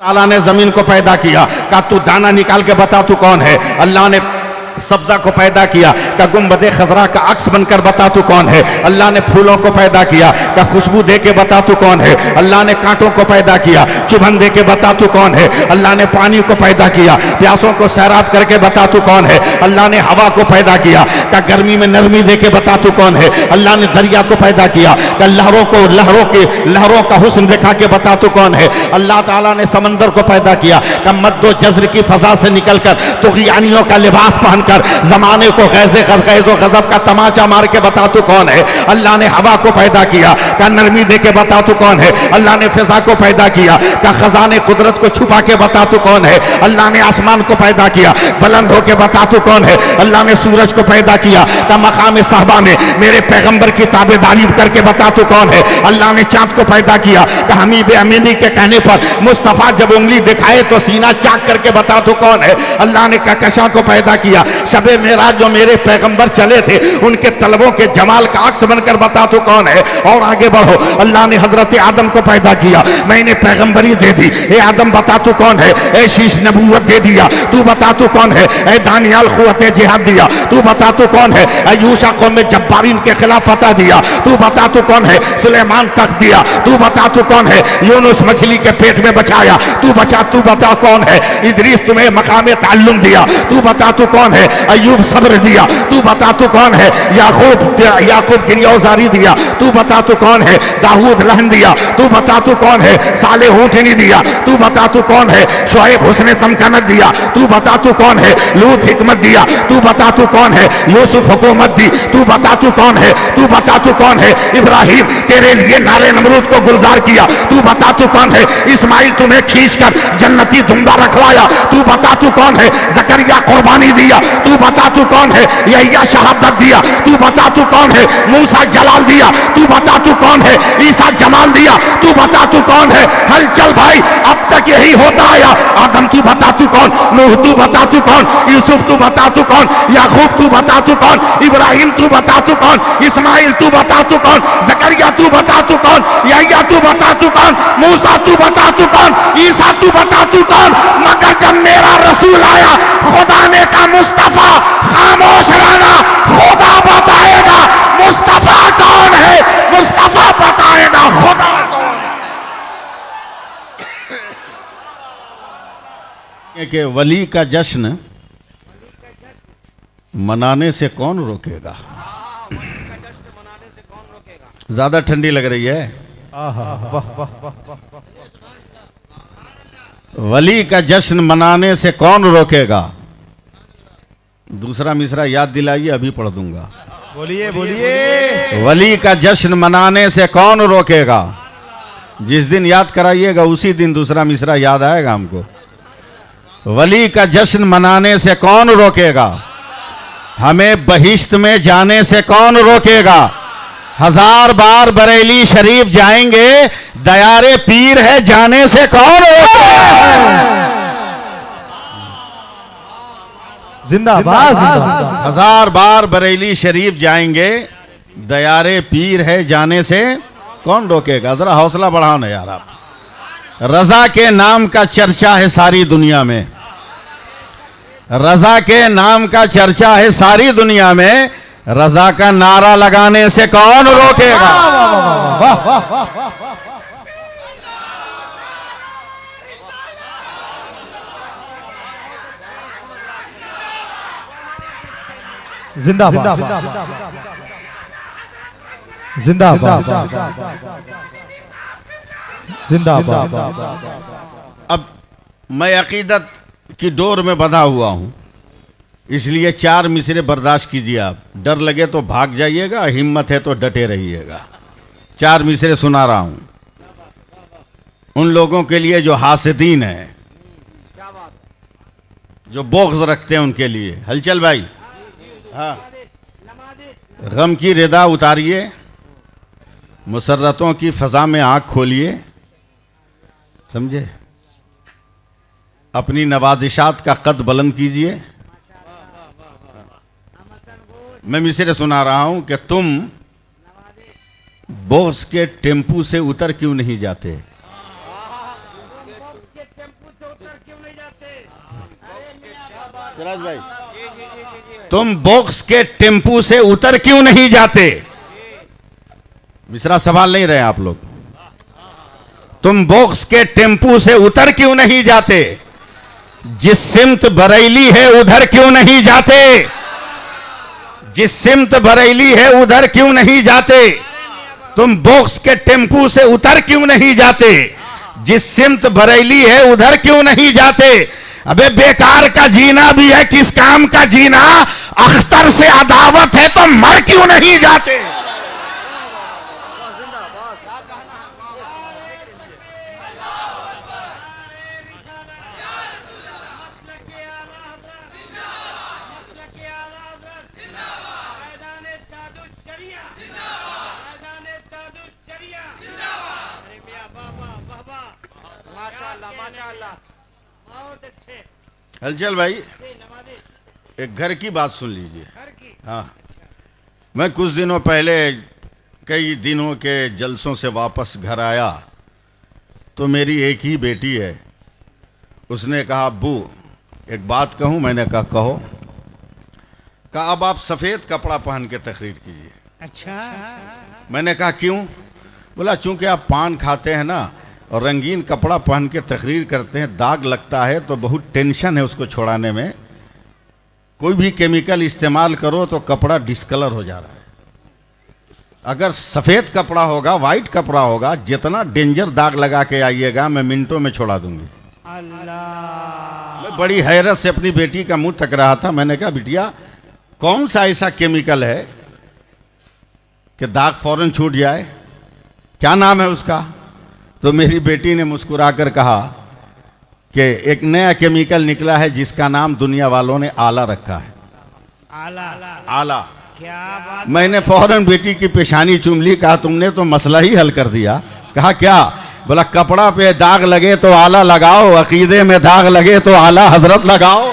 ताला ने जमीन को पैदा किया, कहा तू दाना निकाल के बता तू कौन है। अल्लाह ने सब्जा को पैदा किया, का गुंबदे खजरा का अक्स बनकर बता तू कौन है। अल्लाह ने फूलों को पैदा किया, का खुशबू दे के बता तू कौन है। अल्लाह ने कांटों को पैदा किया, चुभन दे के बता तू कौन है। अल्लाह ने पानी को पैदा किया, प्यासों को सैराब करके बता तू कौन है। अल्लाह ने हवा को पैदा किया, का गर्मी में नरमी दे के बता तू कौन है। अल्लाह ने दरिया को पैदा किया, का लहरों का हुस्न दिखा के बता तू कौन है। अल्लाह ताला ने समंदर को पैदा किया, का मद्दो जज्र की फजा से निकलकर तुग़यानियों का लिबास पहन कर जमाने को गैज़ो गजब का तमाचा मार के बता तू कौन है। अल्लाह ने हवा को पैदा किया, का नरमी दे के बता तू कौन है। अल्लाह ने फिजा को पैदा किया, का खजाने कुदरत को छुपा के बता तू कौन है। अल्लाह ने आसमान को पैदा किया, बुलंद होके बता तू कौन है। अल्लाह ने सूरज को पैदा किया, का मकाम साहबा में मेरे पैगंबर की ताबेदारी करके बता तू कौन है। अल्लाह ने चांद को पैदा किया, का हमीद अमीनी के कहने पर मुस्तफ़ा जब उंगली दिखाए तो सीना चाक करके बता तू कौन है। अल्लाह ने कहकशा को पैदा किया, शबे मेराज जो मेरे पैगंबर चले थे उनके तलबों के जमाल का अक्स बनकर बता तू कौन है। और आगे बढ़ो, अल्लाह ने हजरत आदम को पैदा किया, मैंने पैगंबरी दे दी, ए आदम बता तू कौन है। ए शीश नबूवत दे दिया, तू बता तू कौन है। ए दानियाल क़ुव्वते जिहाद दिया, तू बता तू कौन है। ए यूशा कौम में जब्बारीन के खिलाफ फतह दिया, तू बता तू कौन है। सुलेमान तख्त दिया, तू बता तू कौन है। यूनुस मछली के पेट में बचाया, तू बता कौन है। इदरीस तुम्हें मकाम ताल्लुम दिया, तू बता तू कौन है। अय्यूब सब्र दिया, तू बता तू कौन है। याकूब गिरियोजारी दिया, तू बता तू कौन है। दाऊद लहन दिया, तू बता तू कौन है। सालेह ऊँटनी दिया, तू बता तू कौन है। शुएब हुस्न तमकनत दिया, तू बता तू कौन है। लूत हिकमत दिया, तू बता तू कौन है। यूसुफ हुकूमत दी, तू बता तू कौन है। तू बता तू कौन है। इब्राहिम तेरे लिए नारे नमरूद को गुलजार किया, तू बता तू कौन है। इस्माइल तुम्हें खींचकर जन्नती दुम्बा रखवाया, तू बता तू कौन है। जकरिया कुर्बानी दिया, तू बता तू कौन है। यहिया शहादत दिया, तू बता तू कौन है। मूसा जलाल दिया, तू बता तू कौन है। ईसा जमाल दिया, तू बता तू कौन है। हल चल भाई, अब तक यही होता आया। आदम तू बता तू कौन। नूह तू बता तू कौन। यूसुफ तू बता तू कौन। याकूब तू बता तू कौन। इब्राहिम तू बता तू कौन। इस्माइल तू बता तू कौन। जकरिया तू बता तू कौन। यहिया तू बता तू कौन। मूसा तू बता तू कौन। ईसा तू बता तू कौन। मगर जब मेरा रसूल आया, खुदा ने कहा मुस्तफा खामोश रहना, खुदा बताएगा मुस्तफा कौन है। मुस्तफा बताएगा खुदा कौन है। कि वली का जश्न मनाने से कौन रोकेगा। ज्यादा ठंडी लग रही है। वली का जश्न मनाने से कौन रोकेगा। दूसरा मिसरा याद दिलाइए, अभी पढ़ दूंगा। बोलिए बोलिए। वली का जश्न मनाने से कौन रोकेगा। जिस दिन याद कराइएगा उसी दिन दूसरा मिसरा याद आएगा हमको। वली का जश्न मनाने से कौन रोकेगा। हमें बहिश्त में जाने से कौन रोकेगा। 1000 बार बरेली शरीफ जाएंगे, दयारे पीर है जाने से कौन रोकेगा। जिंदाबाद जिंदाबाद। 1000 बार बरेली शरीफ जाएंगे, दयारे पीर है जाने से कौन रोकेगा। जरा हौसला बढ़ाओ ना यार आप। रजा के नाम का चर्चा है सारी दुनिया में। रजा के नाम का चर्चा है सारी दुनिया में, रजा का नारा लगाने से कौन रोकेगा। जिंदाबाद जिंदाबाद जिंदाबाद। अब मैं अकीदत की डोर में बंधा हुआ हूं, इसलिए 4 मिसरे बर्दाश्त कीजिए। आप डर लगे तो भाग जाइएगा, हिम्मत है तो डटे रहिएगा। 4 मिसरे सुना रहा हूं उन लोगों के लिए जो हासिदीन हैं, जो बोग़्ज़ रखते हैं उनके लिए। हलचल भाई, हाँ, गम की रिदा उतारिए, मुसर्रतों की फ़ज़ा में आँख खोलिए, समझे। अपनी नवाजिशात का कद बुलंद कीजिए। मैं मिसरे सुना रहा हूं कि तुम बोस के टेम्पू से उतर क्यों नहीं जाते। सिराज भाई, तुम बॉक्स के टेम्पू से उतर क्यों नहीं जाते? मिश्रा सवाल नहीं रहे आप लोग। तुम बॉक्स के टेम्पू से उतर क्यों नहीं जाते? जिस सिमत बरेली है उधर क्यों नहीं जाते? जिस सिमत बरेली है उधर क्यों नहीं जाते? तुम बॉक्स के टेम्पू से उतर क्यों नहीं जाते? जिस सिमत बरेली है उधर क्यों नहीं जाते? अबे बेकार का जीना भी है, किस काम का जीना? अख्तर से अदावत है तो मर क्यों नहीं जाते? हलचल भाई, एक घर की बात सुन लीजिए। हाँ, मैं कुछ दिनों पहले कई दिनों के जलसों से वापस घर आया तो मेरी एक ही बेटी है। उसने कहा, अब्बू एक बात कहूँ? मैंने कहा कहो। कहा अब आप सफ़ेद कपड़ा पहन के तकरीर कीजिए। अच्छा। मैंने कहा क्यों? बोला चूंकि आप पान खाते हैं ना और रंगीन कपड़ा पहन के तकरीर करते हैं, दाग लगता है तो बहुत टेंशन है उसको छुड़ाने में। कोई भी केमिकल इस्तेमाल करो तो कपड़ा डिस्कलर हो जा रहा है। अगर सफ़ेद कपड़ा होगा, वाइट कपड़ा होगा, जितना डेंजर दाग लगा के आइएगा मैं मिनटों में छोड़ा दूंगी। अल्लाह। मैं बड़ी हैरत से अपनी बेटी का मुंह तक रहा था। मैंने कहा बिटिया कौन सा ऐसा केमिकल है कि दाग फौरन छूट जाए? क्या नाम है उसका? तो मेरी बेटी ने मुस्कुराकर कहा कि एक नया केमिकल निकला है जिसका नाम दुनिया वालों ने आला रखा है। आला। आला। क्या बात। मैंने फौरन बेटी की पेशानी चूम ली। कहा तुमने तो मसला ही हल कर दिया। कहा क्या? बोला कपड़ा पे दाग लगे तो आला लगाओ, अकीदे में दाग लगे तो आला हजरत लगाओ।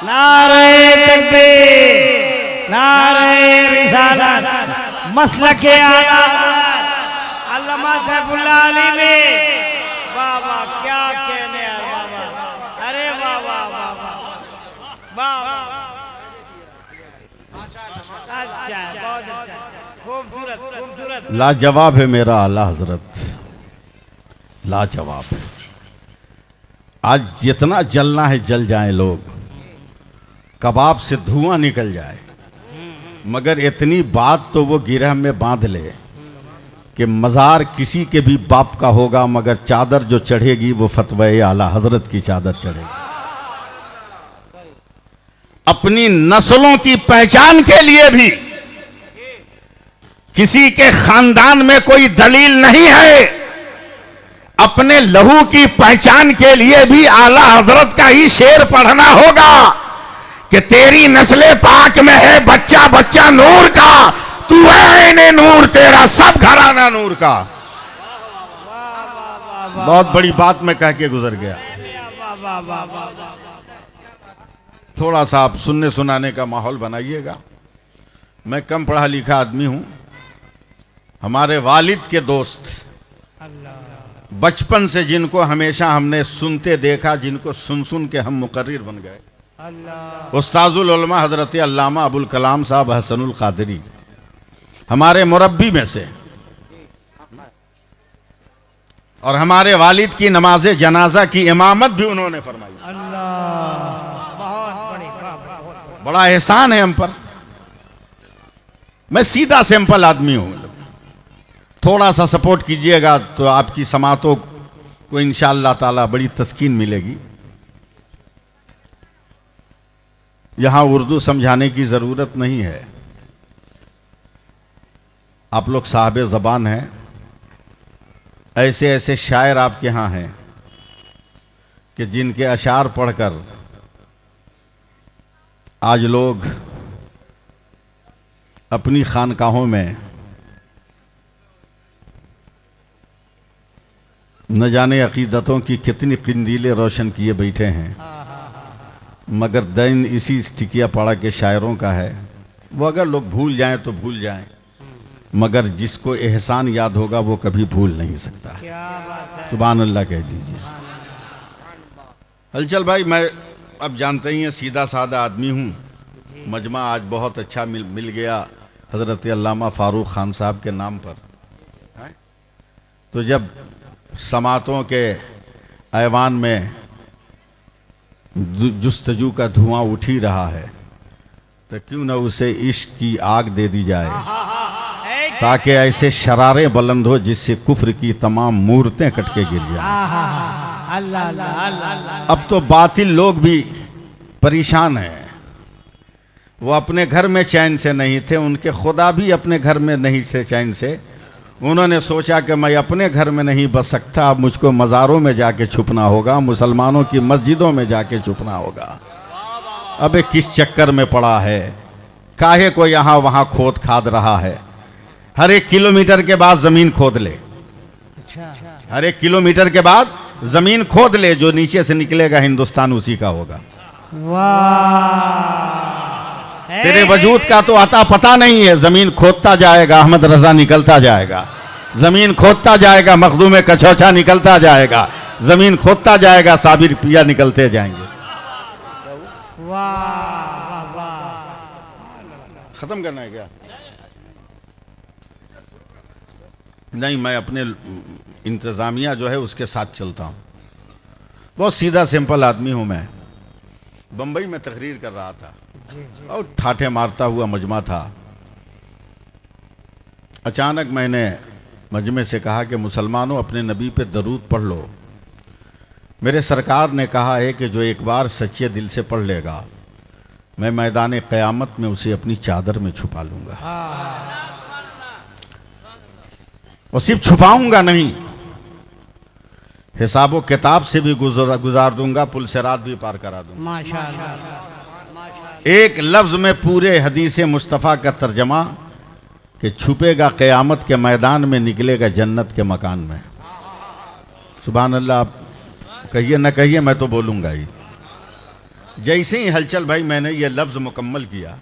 नारे तकबीर, नारे रिसालत, मसलके आला अल्लामा सैफुल्लाह अली में। वाह वाह, क्या कहने हैं बाबा। अरे वाह वाह वाह वाह वाह। अच्छा, बहुत अच्छा, खूबसूरत खूबसूरत। लाजवाब है मेरा आला हजरत, लाजवाब है। आज जितना जलना है जल जाए लोग, कबाब से धुआं निकल जाए, मगर इतनी बात तो वो गिरह में बांध ले कि मज़ार किसी के भी बाप का होगा, मगर चादर जो चढ़ेगी वो फतवे आला हजरत की चादर चढ़ेगी। अपनी नस्लों की पहचान के लिए भी किसी के खानदान में कोई दलील नहीं है। अपने लहू की पहचान के लिए भी आला हजरत का ही शेर पढ़ना होगा कि तेरी नस्ले पाक में है बच्चा बच्चा नूर का, तू है इन्हें नूर, तेरा सब घराना नूर का। बहुत बड़ी बात मैं कह के गुजर गया। थोड़ा सा आप सुनने सुनाने का माहौल बनाइएगा। मैं कम पढ़ा लिखा आदमी हूं। हमारे वालिद के दोस्त, बचपन से जिनको हमेशा हमने सुनते देखा, जिनको सुन सुन के हम मुकर्रिर बन गए, उस्ताजुल उलमा हजरत अल्लामा अबुल कलाम साहब हसनुल कादरी हमारे मुरब्बी में से, और हमारे वालिद की नमाज जनाजा की इमामत भी उन्होंने फरमाई। बड़ा एहसान है हम पर। मैं सीधा सिंपल आदमी हूं। थोड़ा सा सपोर्ट कीजिएगा तो आपकी समातों को इंशाअल्लाह ताला बड़ी तस्कीन मिलेगी। यहां उर्दू समझाने की ज़रूरत नहीं है। आप लोग साहिब ज़बान हैं। ऐसे ऐसे शायर आपके यहाँ हैं कि जिनके अशार पढ़कर आज लोग अपनी खानकाहों में न जाने अकीदतों की कितनी किंदीलें रोशन किए बैठे हैं, मगर दिन इसी टिकिया पाड़ा के शायरों का है। वो अगर लोग भूल जाएं तो भूल जाएं, मगर जिसको एहसान याद होगा वो कभी भूल नहीं सकता। क्या बात है। सुभान अल्लाह कह दीजिए। हलचल भाई, मैं अब जानते ही हैं सीधा साधा आदमी हूँ। मजमा आज बहुत अच्छा मिल गया हज़रत अल्लामा फ़ारूक ख़ान साहब के नाम पर। तो जब समातों के ऐवान में जुस्तजू का धुआं उठ ही रहा है तो क्यों न उसे इश्क की आग दे दी जाए, ताकि ऐसे शरारे बुलंद हो जिससे कुफ्र की तमाम मूर्तें कट के गिर जाएं। अल्लाह अल्लाह अल्लाह। अब तो बातिल लोग भी परेशान हैं। वो अपने घर में चैन से नहीं थे, उनके खुदा भी अपने घर में नहीं थे चैन से। उन्होंने सोचा कि मैं अपने घर में नहीं बस सकता, अब मुझको मज़ारों में जाके छुपना होगा, मुसलमानों की मस्जिदों में जाके छुपना होगा। अबे किस चक्कर में पड़ा है, काहे को यहाँ वहाँ खोद खाद रहा है। हर 1 किलोमीटर के बाद ज़मीन खोद ले, हर 1 किलोमीटर के बाद ज़मीन खोद ले, जो नीचे से निकलेगा हिंदुस्तान उसी का होगा। तेरे वजूद का तो अता पता नहीं है। ज़मीन खोदता जाएगा, अहमद रज़ा निकलता जाएगा। ज़मीन खोदता जाएगा, मखदूम कछौछा निकलता जाएगा। ज़मीन खोदता जाएगा, साबिर पिया निकलते जाएंगे। ख़त्म करना है क्या? नहीं, मैं अपने इंतज़ामिया जो है उसके साथ चलता हूँ। बहुत सीधा सिंपल आदमी हूँ मैं। बम्बई में तकरीर कर रहा था और ठाठे मारता हुआ मजमा था। अचानक मैंने मजमे से कहा कि मुसलमानों, अपने नबी पे दरूद पढ़ लो। मेरे सरकार ने कहा है कि जो एक बार सच्चे दिल से पढ़ लेगा, मैं मैदान क़यामत में उसे अपनी चादर में छुपा लूँगा। और सिर्फ छुपाऊँगा नहीं, हिसाबो किताब से भी गुजार दूंगा, पुल सिरात भी पार करा दूंगा। माशाअल्लाह। एक लफ्ज़ में पूरे हदीस मुस्तफ़ा का तर्जमा कि छुपेगा क़यामत के मैदान में, निकलेगा जन्नत के मकान में। सुभान अल्लाह। आप कहिए न कहिए, मैं तो बोलूँगा ही। जैसे ही हलचल भाई मैंने ये लफ्ज़ मुकम्मल किया,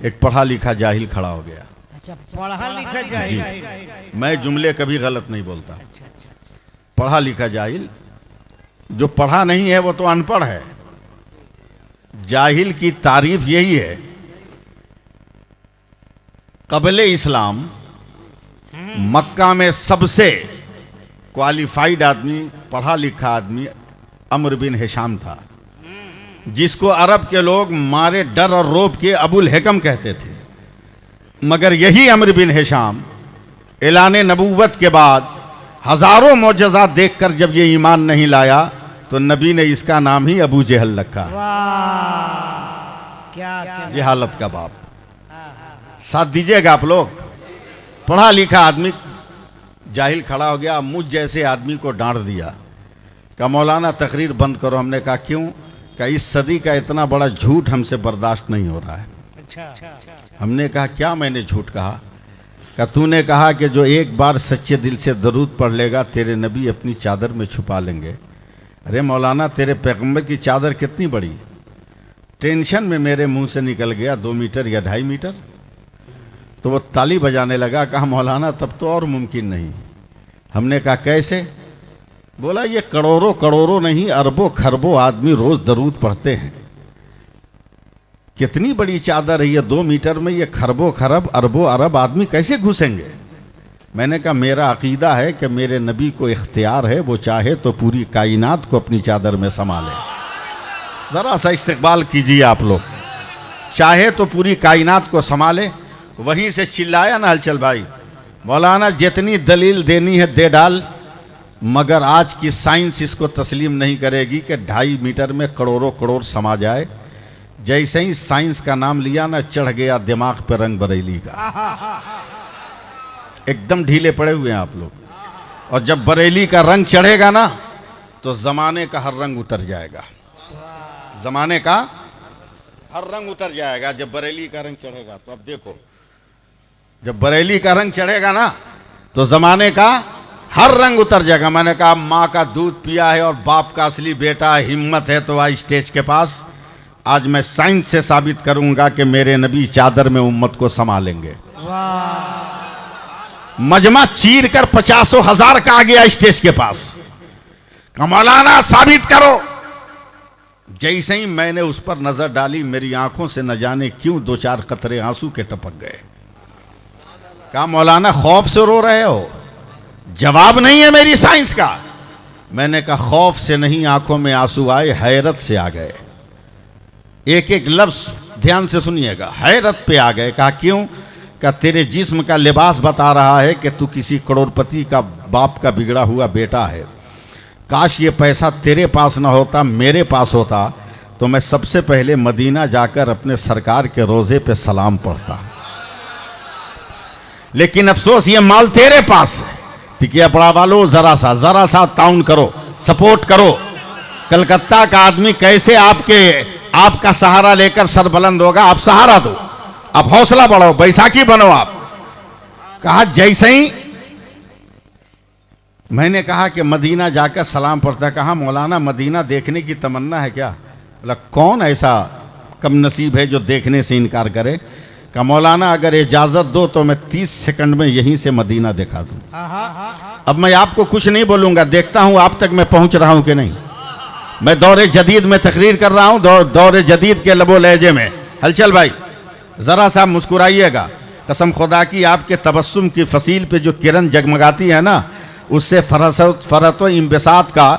एक पढ़ा लिखा जाहिल खड़ा हो गया। अच्छा, पढ़ा लिखा जाहिल। मैं जुमले कभी गलत नहीं बोलता। पढ़ा लिखा जाहिल, जो पढ़ा नहीं है वो तो अनपढ़ है। जाहिल की तारीफ यही है, क़ब्ले इस्लाम मक्का में सबसे क्वालिफाइड आदमी, पढ़ा लिखा आदमी अम्र बिन हिशाम था, जिसको अरब के लोग मारे डर और रोब के अबुल हिकम कहते थे। मगर यही अम्र बिन हिशाम ऐलान नबूवत के बाद हजारों मोजज़ात देखकर जब ये ईमान नहीं लाया, तो नबी ने इसका नाम ही अबू जहल रखा। क्या जहालत का बाप। साथ दीजिएगा आप लोग। पढ़ा लिखा आदमी जाहिल खड़ा हो गया, मुझ जैसे आदमी को डांट दिया। कहा मौलाना तकरीर बंद करो। हमने कहा क्यों? कहा इस सदी का इतना बड़ा झूठ हमसे बर्दाश्त नहीं हो रहा है। हमने कहा क्या मैंने झूठ कहा? का तूने कहा कि जो एक बार सच्चे दिल से दरूद पढ़ लेगा, तेरे नबी अपनी चादर में छुपा लेंगे। अरे मौलाना, तेरे पैगंबर की चादर कितनी बड़ी? टेंशन में मेरे मुंह से निकल गया 2 मीटर या 2.5 मीटर। तो वो ताली बजाने लगा। कहा मौलाना तब तो और मुमकिन नहीं। हमने कहा कैसे? बोला ये करोड़ों करोड़ों नहीं, अरबों खरबों आदमी रोज़ दरूद पढ़ते हैं। कितनी बड़ी चादर है ये 2 मीटर में, ये खरबों खरब अरबों अरब आदमी कैसे घुसेंगे? मैंने कहा मेरा अकीदा है कि मेरे नबी को इख्तियार है, वो चाहे तो पूरी कायनात को अपनी चादर में समा ले। ज़रा सा इस्तकबाल कीजिए आप लोग। चाहे तो पूरी कायनात को संभाले। वहीं से चिल्लाया ना हलचल भाई, मौलाना जितनी दलील देनी है दे डाल, मगर आज की साइंस इसको तस्लीम नहीं करेगी कि 2.5 मीटर में करोड़ों करोड़ समा जाए। जैसे ही साइंस का नाम लिया ना, चढ़ गया दिमाग पर रंग बरेली का। एकदम ढीले पड़े हुए हैं आप लोग। और जब बरेली का रंग चढ़ेगा ना, तो ज़माने का हर रंग उतर जाएगा। ज़माने का हर रंग उतर जाएगा जब बरेली का रंग चढ़ेगा। तो अब देखो, जब बरेली का रंग चढ़ेगा ना, तो ज़माने का हर रंग उतर जाएगा। मैंने कहा माँ का दूध पिया है और बाप का असली बेटा, हिम्मत है तो आ स्टेज के पास। आज मैं साइंस से साबित करूंगा कि मेरे नबी चादर में उम्मत को संभालेंगे। मजमा चीर कर 50,000 का आ गया स्टेज के पास। कहा मौलाना साबित करो। जैसे ही मैंने उस पर नजर डाली, मेरी आंखों से न जाने क्यों 2-4 कतरे आंसू के टपक गए। कहा मौलाना खौफ से रो रहे हो? जवाब नहीं है मेरी साइंस का। मैंने कहा खौफ से नहीं, आंखों में आंसू आए, हैरत से आ गए। एक एक लफ्ज ध्यान से सुनिएगा, हैरत पे आ गए। कहा क्यों? का तेरे जिस्म का लिबास बता रहा है कि तू किसी करोड़पति का बाप का बिगड़ा हुआ बेटा है। काश ये पैसा तेरे पास ना होता, मेरे पास होता, तो मैं सबसे पहले मदीना जाकर अपने सरकार के रोज़े पे सलाम पढ़ता। लेकिन अफसोस ये माल तेरे पास है। टिकिया पड़ा वालों, जरा सा ताउन करो, सपोर्ट करो। कलकत्ता का आदमी कैसे आपका सहारा लेकर सरबुलंद होगा? आप सहारा दो, आप हौसला बढ़ाओ, बैसाखी बनो आप। कहा जैसे ही मैंने कहा कि मदीना जाकर सलाम पढ़ता। कहा मौलाना मदीना देखने की तमन्ना है क्या? बोला कौन ऐसा कम नसीब है जो देखने से इनकार करे? कहा मौलाना अगर इजाज़त दो तो मैं 30 सेकंड में यहीं से मदीना दिखा दूं। अब मैं आपको कुछ नहीं बोलूँगा, देखता हूँ आप तक मैं पहुँच रहा हूँ कि नहीं। मैं दौरे जदीद में तकरीर कर रहा हूँ, दौरे जदीद के लबो लहजे में। हलचल भाई ज़रा सा मुस्कुराइएगा। कसम खुदा की आपके तबस्सुम की फसील पे जो किरण जगमगाती है ना, उससे फरत व इंबसात का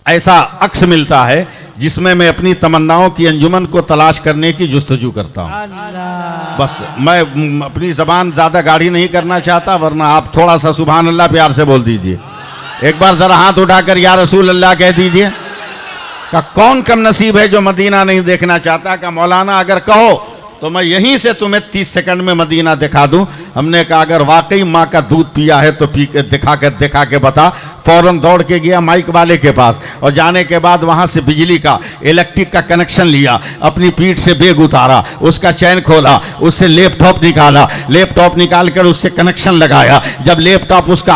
ऐसा अक्स मिलता है जिसमें मैं अपनी तमन्नाओं की अंजुमन को तलाश करने की जुस्तजू करता हूँ। बस मैं अपनी ज़बान ज़्यादा गाढ़ी नहीं करना चाहता, वरना आप थोड़ा सा सुभान अल्लाह प्यार से बोल दीजिए। एक बार ज़रा हाथ उठाकर या रसूल अल्लाह कह दीजिए। का कौन कम नसीब है जो मदीना नहीं देखना चाहता? का मौलाना अगर कहो तो मैं यहीं से तुम्हें 30 सेकंड में मदीना दिखा दूं। हमने कहा अगर वाकई माँ का दूध पिया है तो पी के दिखा के बता। फौरन दौड़ के गया माइक वाले के पास और जाने के बाद वहाँ से बिजली का इलेक्ट्रिक का कनेक्शन लिया, अपनी पीठ से बैग उतारा, उसका चैन खोला, उससे लैपटॉप निकाला, लैपटॉप निकाल कर उससे कनेक्शन लगाया। जब लैपटॉप उसका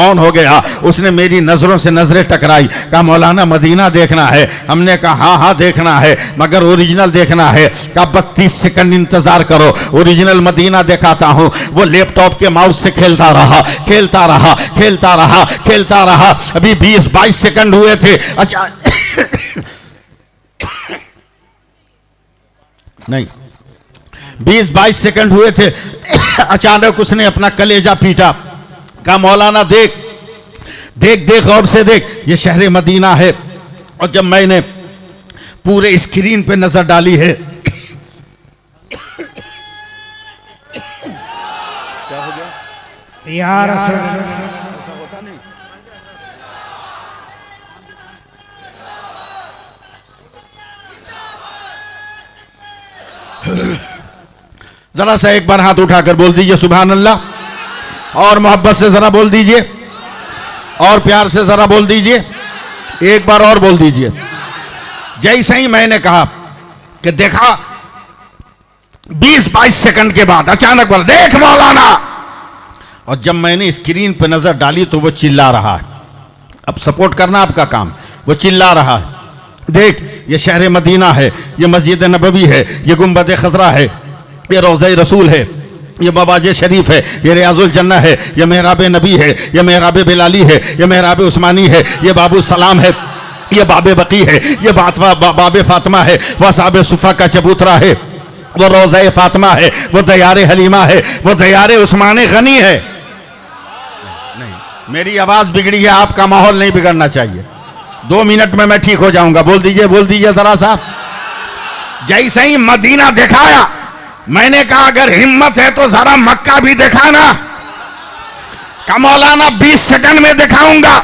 ऑन हो गया, उसने मेरी नज़रों से नज़रें टकराई। कहा मौलाना मदीना देखना है। हमने कहा हाँ देखना है, मगर ओरिजिनल देखना है। कहा 32 सेकंड इंतजार करो, ओरिजिनल मदीना दिखाता हूँ। वो लैपटॉप के माउस से खेलता रहा। अभी 20-22 सेकंड हुए थे। अच्छा नहीं, 20-22 सेकंड हुए थे। अचानक उसने अपना कलेजा पीटा। कहा मौलाना देख देख देख और से देख, ये शहर मदीना है। और जब मैंने पूरे स्क्रीन पे नजर डाली है, क्या हो गया यार? जरा सा एक बार हाथ उठाकर बोल दीजिए सुभान अल्लाह, और मोहब्बत से जरा बोल दीजिए, और प्यार से जरा बोल दीजिए, एक बार और बोल दीजिए। जैसे ही मैंने कहा कि देखा, 20-22 सेकंड के बाद अचानक बोला देख मौलाना। और जब मैंने स्क्रीन पर नजर डाली तो वो चिल्ला रहा है। अब सपोर्ट करना आपका काम। वो चिल्ला रहा है, देख ये शहर मदीना है, ये मस्जिद नबवी है, ये गुंबद खजरा है, ये रोज़े रसूल है, ये मवाजे शरीफ है, ये रियाजुल जन्ना है, ये मेहराब नबी है, ये मेहराब बिलाली है, ये मेहराब उस्मानी है, ये बाबू सलाम है, ये बाबे बकी है, ये बाबे फातिमा है, वह साहब सुफ़ा का चबूतरा है, वो रोज़े फातिमा है, वो दयारे हलीमा है, वो दयारे उस्मान गनी है। नहीं, मेरी आवाज़ बिगड़ी है, आपका माहौल नहीं बिगड़ना चाहिए। 2 मिनट में मैं ठीक हो जाऊंगा। बोल दीजिए जरा सा। जैसे ही मदीना दिखाया, मैंने कहा अगर हिम्मत है तो जरा मक्का भी दिखाना। का मौलाना 20 सेकंड में दिखाऊंगा।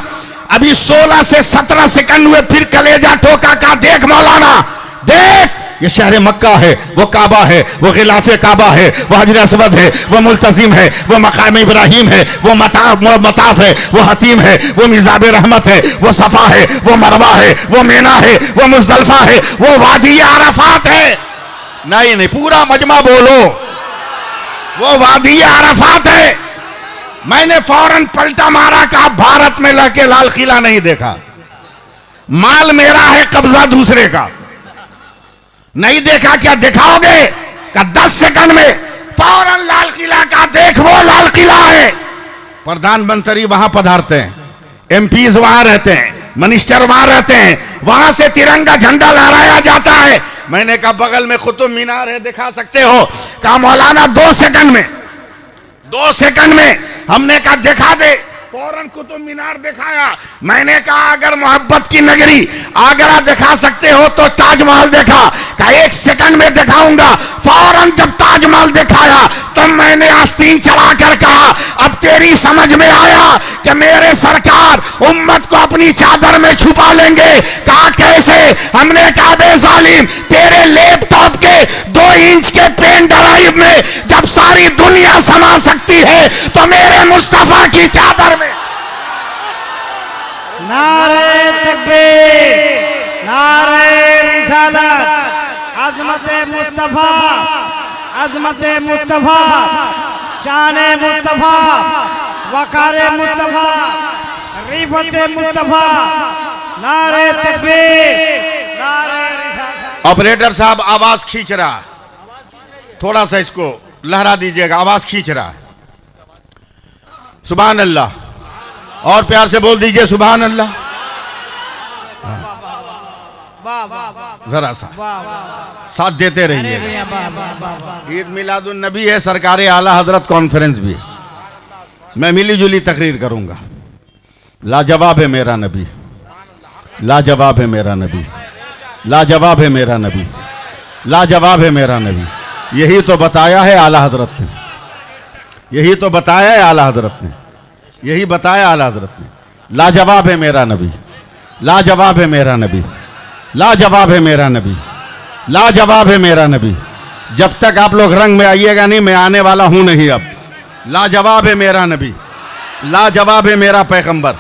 अभी 16 से 17 सेकंड हुए, फिर कलेजा ठोका। का देख मौलाना देख, ये शहर मक्का है, वो काबा है, वो गिलाफे काबा है, वो हजर असवद है, वो मुल्तजिम है, वो मकाम इब्राहिम है, वो मताफ है, वो हतीम है, वो मिजाब रहमत है, वो सफा है, वो मरवा है, वो मीना है, वो मुजदलफा है, वो वादी अरफात है। नहीं, पूरा मजमा बोलो, वो वादी अरफात है। मैंने फौरन पलटा मारा। कहा भारत में लगे लाल किला नहीं देखा, माल मेरा है, कब्जा दूसरे का। नहीं देखा क्या दिखाओगे? का 10 सेकंड में फौरन लाल किला का देख, वो लाल किला है। प्रधानमंत्री वहां पधारते हैं, एमपीज वहां रहते हैं, मिनिस्टर वहां रहते हैं, वहां से तिरंगा झंडा लहराया जाता है। मैंने कहा बगल में कुतुब मीनार है, दिखा सकते हो? कहा मौलाना 2 सेकंड में, 2 सेकंड में। हमने कहा दिखा दे, फौरन कुतुब मीनार दिखाया। मैंने कहा अगर मोहब्बत की नगरी आगरा दिखा सकते हो तो ताजमहल देखा। कहा 1 सेकंड में दिखाऊंगा। फौरन जब ताजमहल दिखाया तब मैंने आस्तीन चढ़ाकर कहा अब तेरी समझ में आया कि मेरे सरकार उम्मत को अपनी चादर में छुपा लेंगे। कहा कैसे? हमने कहा बे जालिम, तेरे लैपटॉप के 2 इंच के पेन ड्राइव में जब सारी दुनिया समा सकती है तो मेरे मुस्तफा की चादर में। नारे तकबीर, नारे रिसालत, अज़मते मुस्तफा, अज़मते मुस्तफा, शाने मुस्तफा, वकारे मुस्तफा, रिफते मुस्तफा, नारे तकबीर, नारे रिसालत। ऑपरेटर साहब आवाज खींच रहा, थोड़ा सा इसको लहरा दीजिएगा, आवाज खींच रहा। सुभान अल्लाह, और प्यार से बोल दीजिए सुभान अल्लाह। जरा सा साथ देते रहिए। ईद मिलादुन नबी है, सरकार आला हजरत कॉन्फ्रेंस भी है। मैं मिली जुली तकरीर करूंगा। लाजवाब है मेरा नबी, लाजवाब है मेरा नबी, लाजवाब है मेरा नबी, लाजवाब है मेरा नबी। यही तो बताया है आला हजरत ने, यही तो बताया है आला हजरत ने, यही बताया आला हजरत ने। लाजवाब है मेरा नबी, लाजवाब है मेरा नबी, लाजवाब है मेरा नबी, लाजवाब है मेरा नबी। जब तक आप लोग रंग में आइएगा नहीं, मैं आने वाला हूं नहीं अब। लाजवाब है मेरा नबी, लाजवाब है मेरा पैगंबर,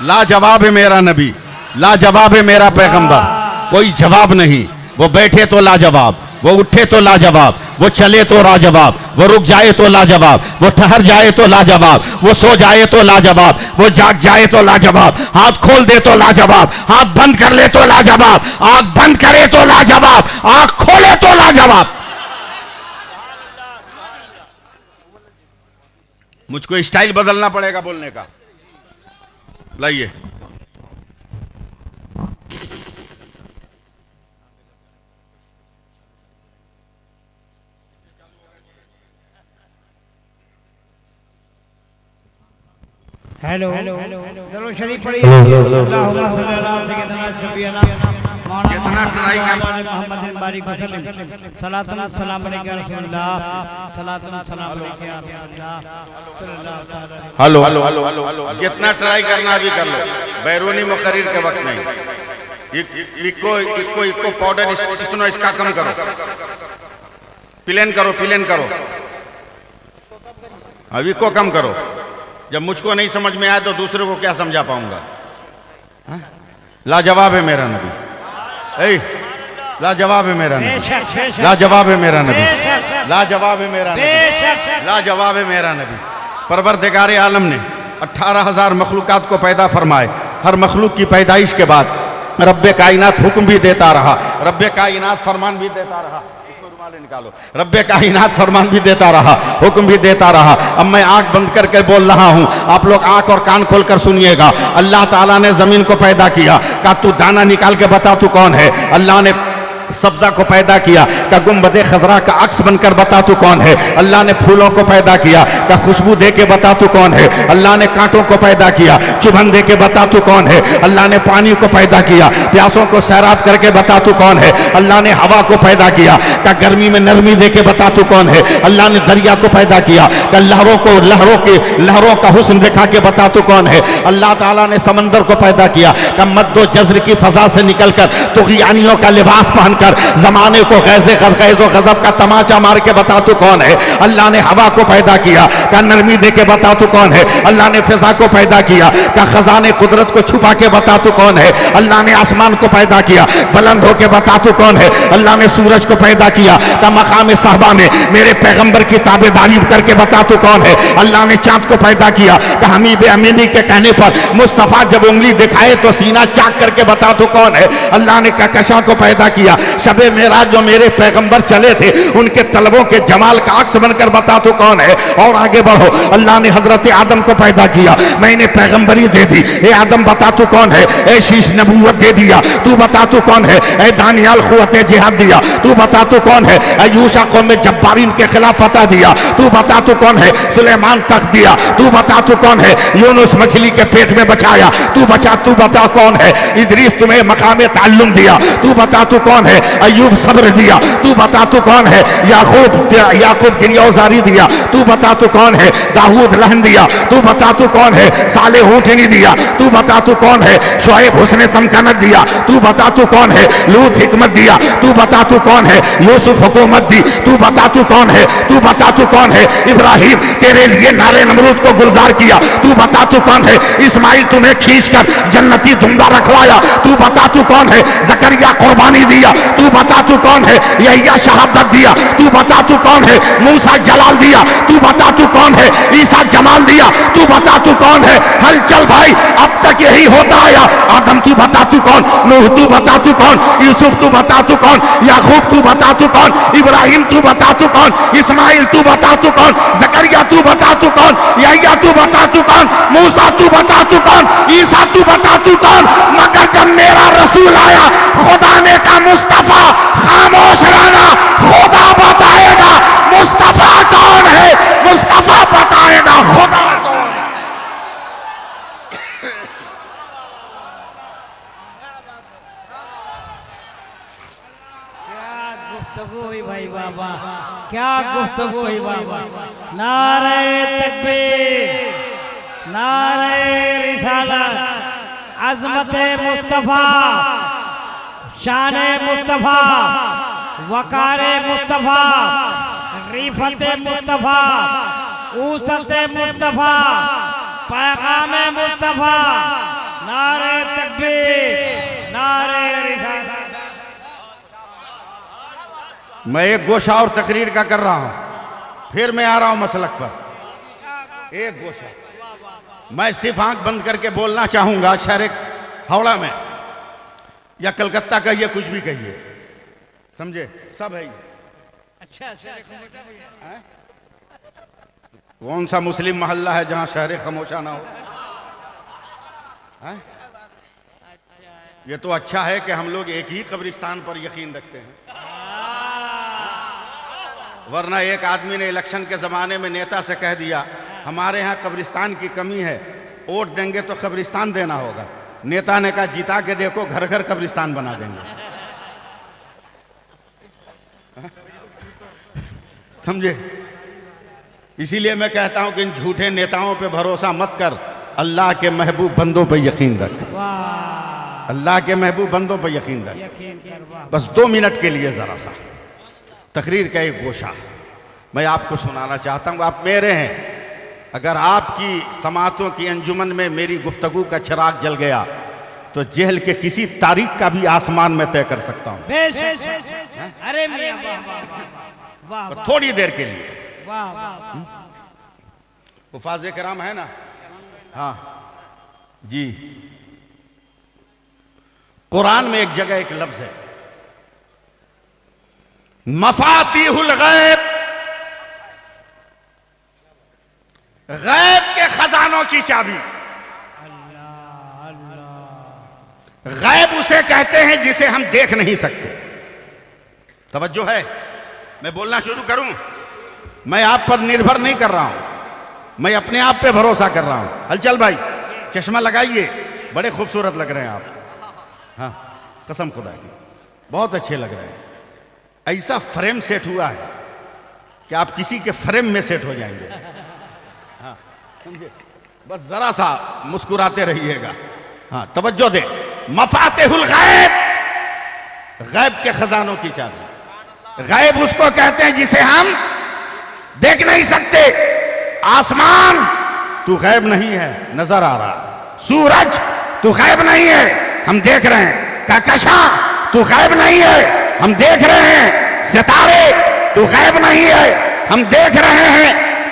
लाजवाब है मेरा नबी, लाजवाब है मेरा पैगंबर। कोई जवाब नहीं। वो बैठे तो लाजवाब, वो उठे तो लाजवाब, वो चले तो लाजवाब, वो रुक जाए तो लाजवाब, वो ठहर जाए तो लाजवाब, वो सो जाए तो लाजवाब, वो जाग जाए तो लाजवाब, हाथ खोल दे तो लाजवाब, हाथ बंद कर ले तो लाजवाब, आंख बंद करे तो लाजवाब, आंख खोले तो लाजवाब। मुझको स्टाइल बदलना पड़ेगा बोलने का। लाइए हेलो, चलो शरीफ पढ़िए। अल्लाहुम्मा सल्ली अला सय्यिदना शफीअना मौलाना मुहम्मद बारिक वसल्लम। सलातुन सलाम अलैका या रसूलल्लाह, सलातुन सलाम अलैका या रसूलल्लाह सल्लल्लाहु अलैहि। हेलो हेलो हेलो हेलो, जितना ट्राई करना अभी कर लो, बैरूनी मुकर्रिर के वक्त नहीं। इको पाउडर सुनो, इसका कम करो, प्लेन करो, प्लेन करो, अभी को कम करो। जब मुझको नहीं समझ में आया तो दूसरे को क्या समझा पाऊंगा? लाजवाब है मेरा नबी, ऐ लाजवाब है मेरा नबी, लाजवाब है मेरा नबी, लाजवाब है मेरा नबी, लाजवाब है मेरा नबी। परवरदिगार आलम ने 18,000 मखलूकात को पैदा फरमाए। हर मखलूक की पैदाइश के बाद रब्बे कायनात हुक्म भी देता रहा, रब्बे कायनात फरमान भी देता रहा। निकालो, रब्बे कायनात फरमान भी देता रहा, हुक्म भी देता रहा। अब मैं आंख बंद करके बोल रहा हूं, आप लोग आंख और कान खोलकर सुनिएगा। अल्लाह ताला ने जमीन को पैदा किया, कहा तू दाना निकाल के बता तू कौन है। अल्लाह ने सब्जा को पैदा किया, का गुंबदे खजरा का अक्स बनकर बता तू कौन है। अल्लाह ने फूलों को पैदा किया, का खुशबू दे के बता तू कौन है। अल्लाह ने कांटों को पैदा किया, चुभन दे के बता तू कौन है। अल्लाह ने पानी को पैदा किया, प्यासों को सैराब करके बता तू कौन है। अल्लाह ने हवा को पैदा किया, का गर्मी में नरमी दे के बता तू कौन है। अल्लाह ने दरिया को पैदा किया, का लहरों का हुस्न दिखा के बता तू कौन है। अल्लाह ताला ने समंदर को पैदा किया, का मद्दो जज्र की फजा से निकलकर तुग़यानियों का लिबास पहनकर जमाने को गैज़ो गजब का तमाचा मार के बता तू कौन है। अल्लाह ने हवा को पैदा किया, का नरमी दे के बता तू कौन है। अल्लाह ने फिजा को पैदा किया, का खजाने कुदरत को छुपा के बता तू कौन है। अल्लाह ने आसमान को पैदा किया, बुलंद होके बता तू कौन है। अल्लाह ने सूरज को पैदा किया, का मकाम साहबा में मेरे पैगंबर की ताबेदारी करके बता तू कौन है। अल्लाह ने चांद को पैदा किया, का हमीद अमीनी के कहने पर मुस्तफ़ा जब उंगली दिखाए तो सीना चाक करके बता तू कौन है। अल्लाह ने कहकशां को पैदा किया, शबे मेराज जो मेरे पैगंबर चले थे उनके तलबों के जमाल का अक्स बनकर बता तू कौन है। और आगे बढ़ो, अल्लाह ने हजरत आदम को पैदा किया, मैंने पैगंबरी दे दी, ए आदम बता तू कौन है। ए शीश नबूवत दे दिया, तू बता तू कौन है। ए दानियाल कुव्वत जिहाद दिया, तू बता तू कौन है। ए यूशा कौम में जब्बारीन के खिलाफ फतह दिया, तू बता तू कौन है। सुलेमान तख्त दिया, तू बता तू कौन है। यूनुस मछली के पेट में बचाया, तू बता कौन है। इदरीस तुम्हें मकाम ताल्लुम दिया, तू बता तू कौन है। अय्यूब सब्र दिया, तू बता तू कौन है। याकूब गिरियाजारी दिया, तू बता तू कौन है। दाऊद लहन दिया, तू बता तू कौन है। सालेह ऊँटनी दिया, तू बता तू कौन है। शुएब हुस्न तमकनत दिया, तू बता तू कौन है। लूत हिकमत दिया, तू बता तू कौन है। यूसुफ हुकूमत दी, तू बता तू कौन है। तू बता तू कौन है। इब्राहिम तेरे लिए नारे नमरूद को गुलजार किया, तू बता तू कौन है। इस्माइल तुम्हें खींचकर जन्नती दुम्बा रखवाया, तू बता तू कौन है। जकरिया कुर्बानी दिया, तू बता तू कौन है। यहिया शहादत दिया, तू बता तू कौन है। मूसा जलाल दिया, तू बता तू कौन है। ईसा जमाल दिया, तू बता तू कौन है। हल चल भाई, अब तक यही होता आया। आदम तू बता तू कौन, नूह तू बता तू कौन, यूसुफ तू बता तू कौन, याकूब तू बता तू कौन, इब्राहिम तू बता तू कौन, इस्माइल तू बता तू कौन, जकरिया तू बता तू कौन, यहिया तू बता तू कौन, मूसा तू बता तू कौन, ईसा तू बता तू कौन। मगर जब मेरा रसूल आया, खुदा ने कहा मुस्तफा खामोश रहना, खुदा बताएगा मुस्तफा कौन है। मुस्तफा बताएगा खुदा कौन है। क्या गुफ्तगू हुई भाई बाबा, क्या गुफ्तगू हुई बाबा। नारे तकबीर, नारे रिसालत, अजमत मुस्तफा, शान मुस्तफा, वकार मुस्तफा, रिफत मुस्तफा, ऊसत मुस्तफा, पैगाम मुस्तफा। नारे तकबीर, नारे रिसालत। मैं एक गोशा और तकरीर का कर रहा हूं, फिर मैं आ रहा हूं मसलक पर। एक गोशा मैं सिर्फ आंख बंद करके बोलना चाहूंगा। शहर हावड़ा में या कलकत्ता कहिए, कुछ भी कहिए, समझे, सब है। अच्छा, कौन सा मुस्लिम मोहल्ला है जहां शहर खामोशा ना हो। है? ये तो अच्छा है कि हम लोग एक ही कब्रिस्तान पर यकीन रखते हैं, वरना एक आदमी ने इलेक्शन के ज़माने में नेता से कह दिया हमारे यहाँ कब्रिस्तान की कमी है, वोट देंगे तो कब्रिस्तान देना होगा। नेता ने कहा जिता के देखो, घर घर कब्रिस्तान बना देंगे। समझे? इसीलिए मैं कहता हूं कि इन झूठे नेताओं पे भरोसा मत कर, अल्लाह के महबूब बंदों पे यकीन रख। अल्लाह के महबूब बंदों पे यकीन रख। बस 2 मिनट के लिए जरा सा तकरीर का एक गोशा मैं आपको सुनाना चाहता हूं। आप मेरे हैं, अगर आपकी समातों की अंजुमन में मेरी गुफ्तगू का चिराग जल गया तो जेल के किसी तारीख का भी आसमान में तय कर सकता हूं। अरे मियां, वाह वाह, थोड़ी देर के लिए। वाह वाह। हुफाज़ किराम है ना? हाँ जी। कुरान में एक जगह एक लफ्ज है, मफातिहुल गैब, गैब के खजानों की चाबी। गैब उसे कहते हैं जिसे हम देख नहीं सकते। तवज्जो है, मैं बोलना शुरू करूं। मैं आप पर निर्भर नहीं कर रहा हूं, मैं अपने आप पे भरोसा कर रहा हूं। हलचल भाई चश्मा लगाइए, बड़े खूबसूरत लग रहे हैं आप। हाँ कसम खुदा की, बहुत अच्छे लग रहे हैं। ऐसा फ्रेम सेट हुआ है कि आप किसी के फ्रेम में सेट हो जाएंगे। हाँ समझे? बस जरा सा मुस्कुराते रहिएगा। हाँ तवज्जो दे। मफातिहुल गैब, गैब के खजानों की चाबी। गैब उसको कहते हैं जिसे हम देख नहीं सकते। आसमान तू गैब नहीं है, नजर आ रहा है। सूरज तू गायब नहीं है, हम देख रहे हैं। कहकशां तू गायब नहीं है, हम देख रहे हैं। सितारे तू गायब नहीं है, हम देख रहे हैं।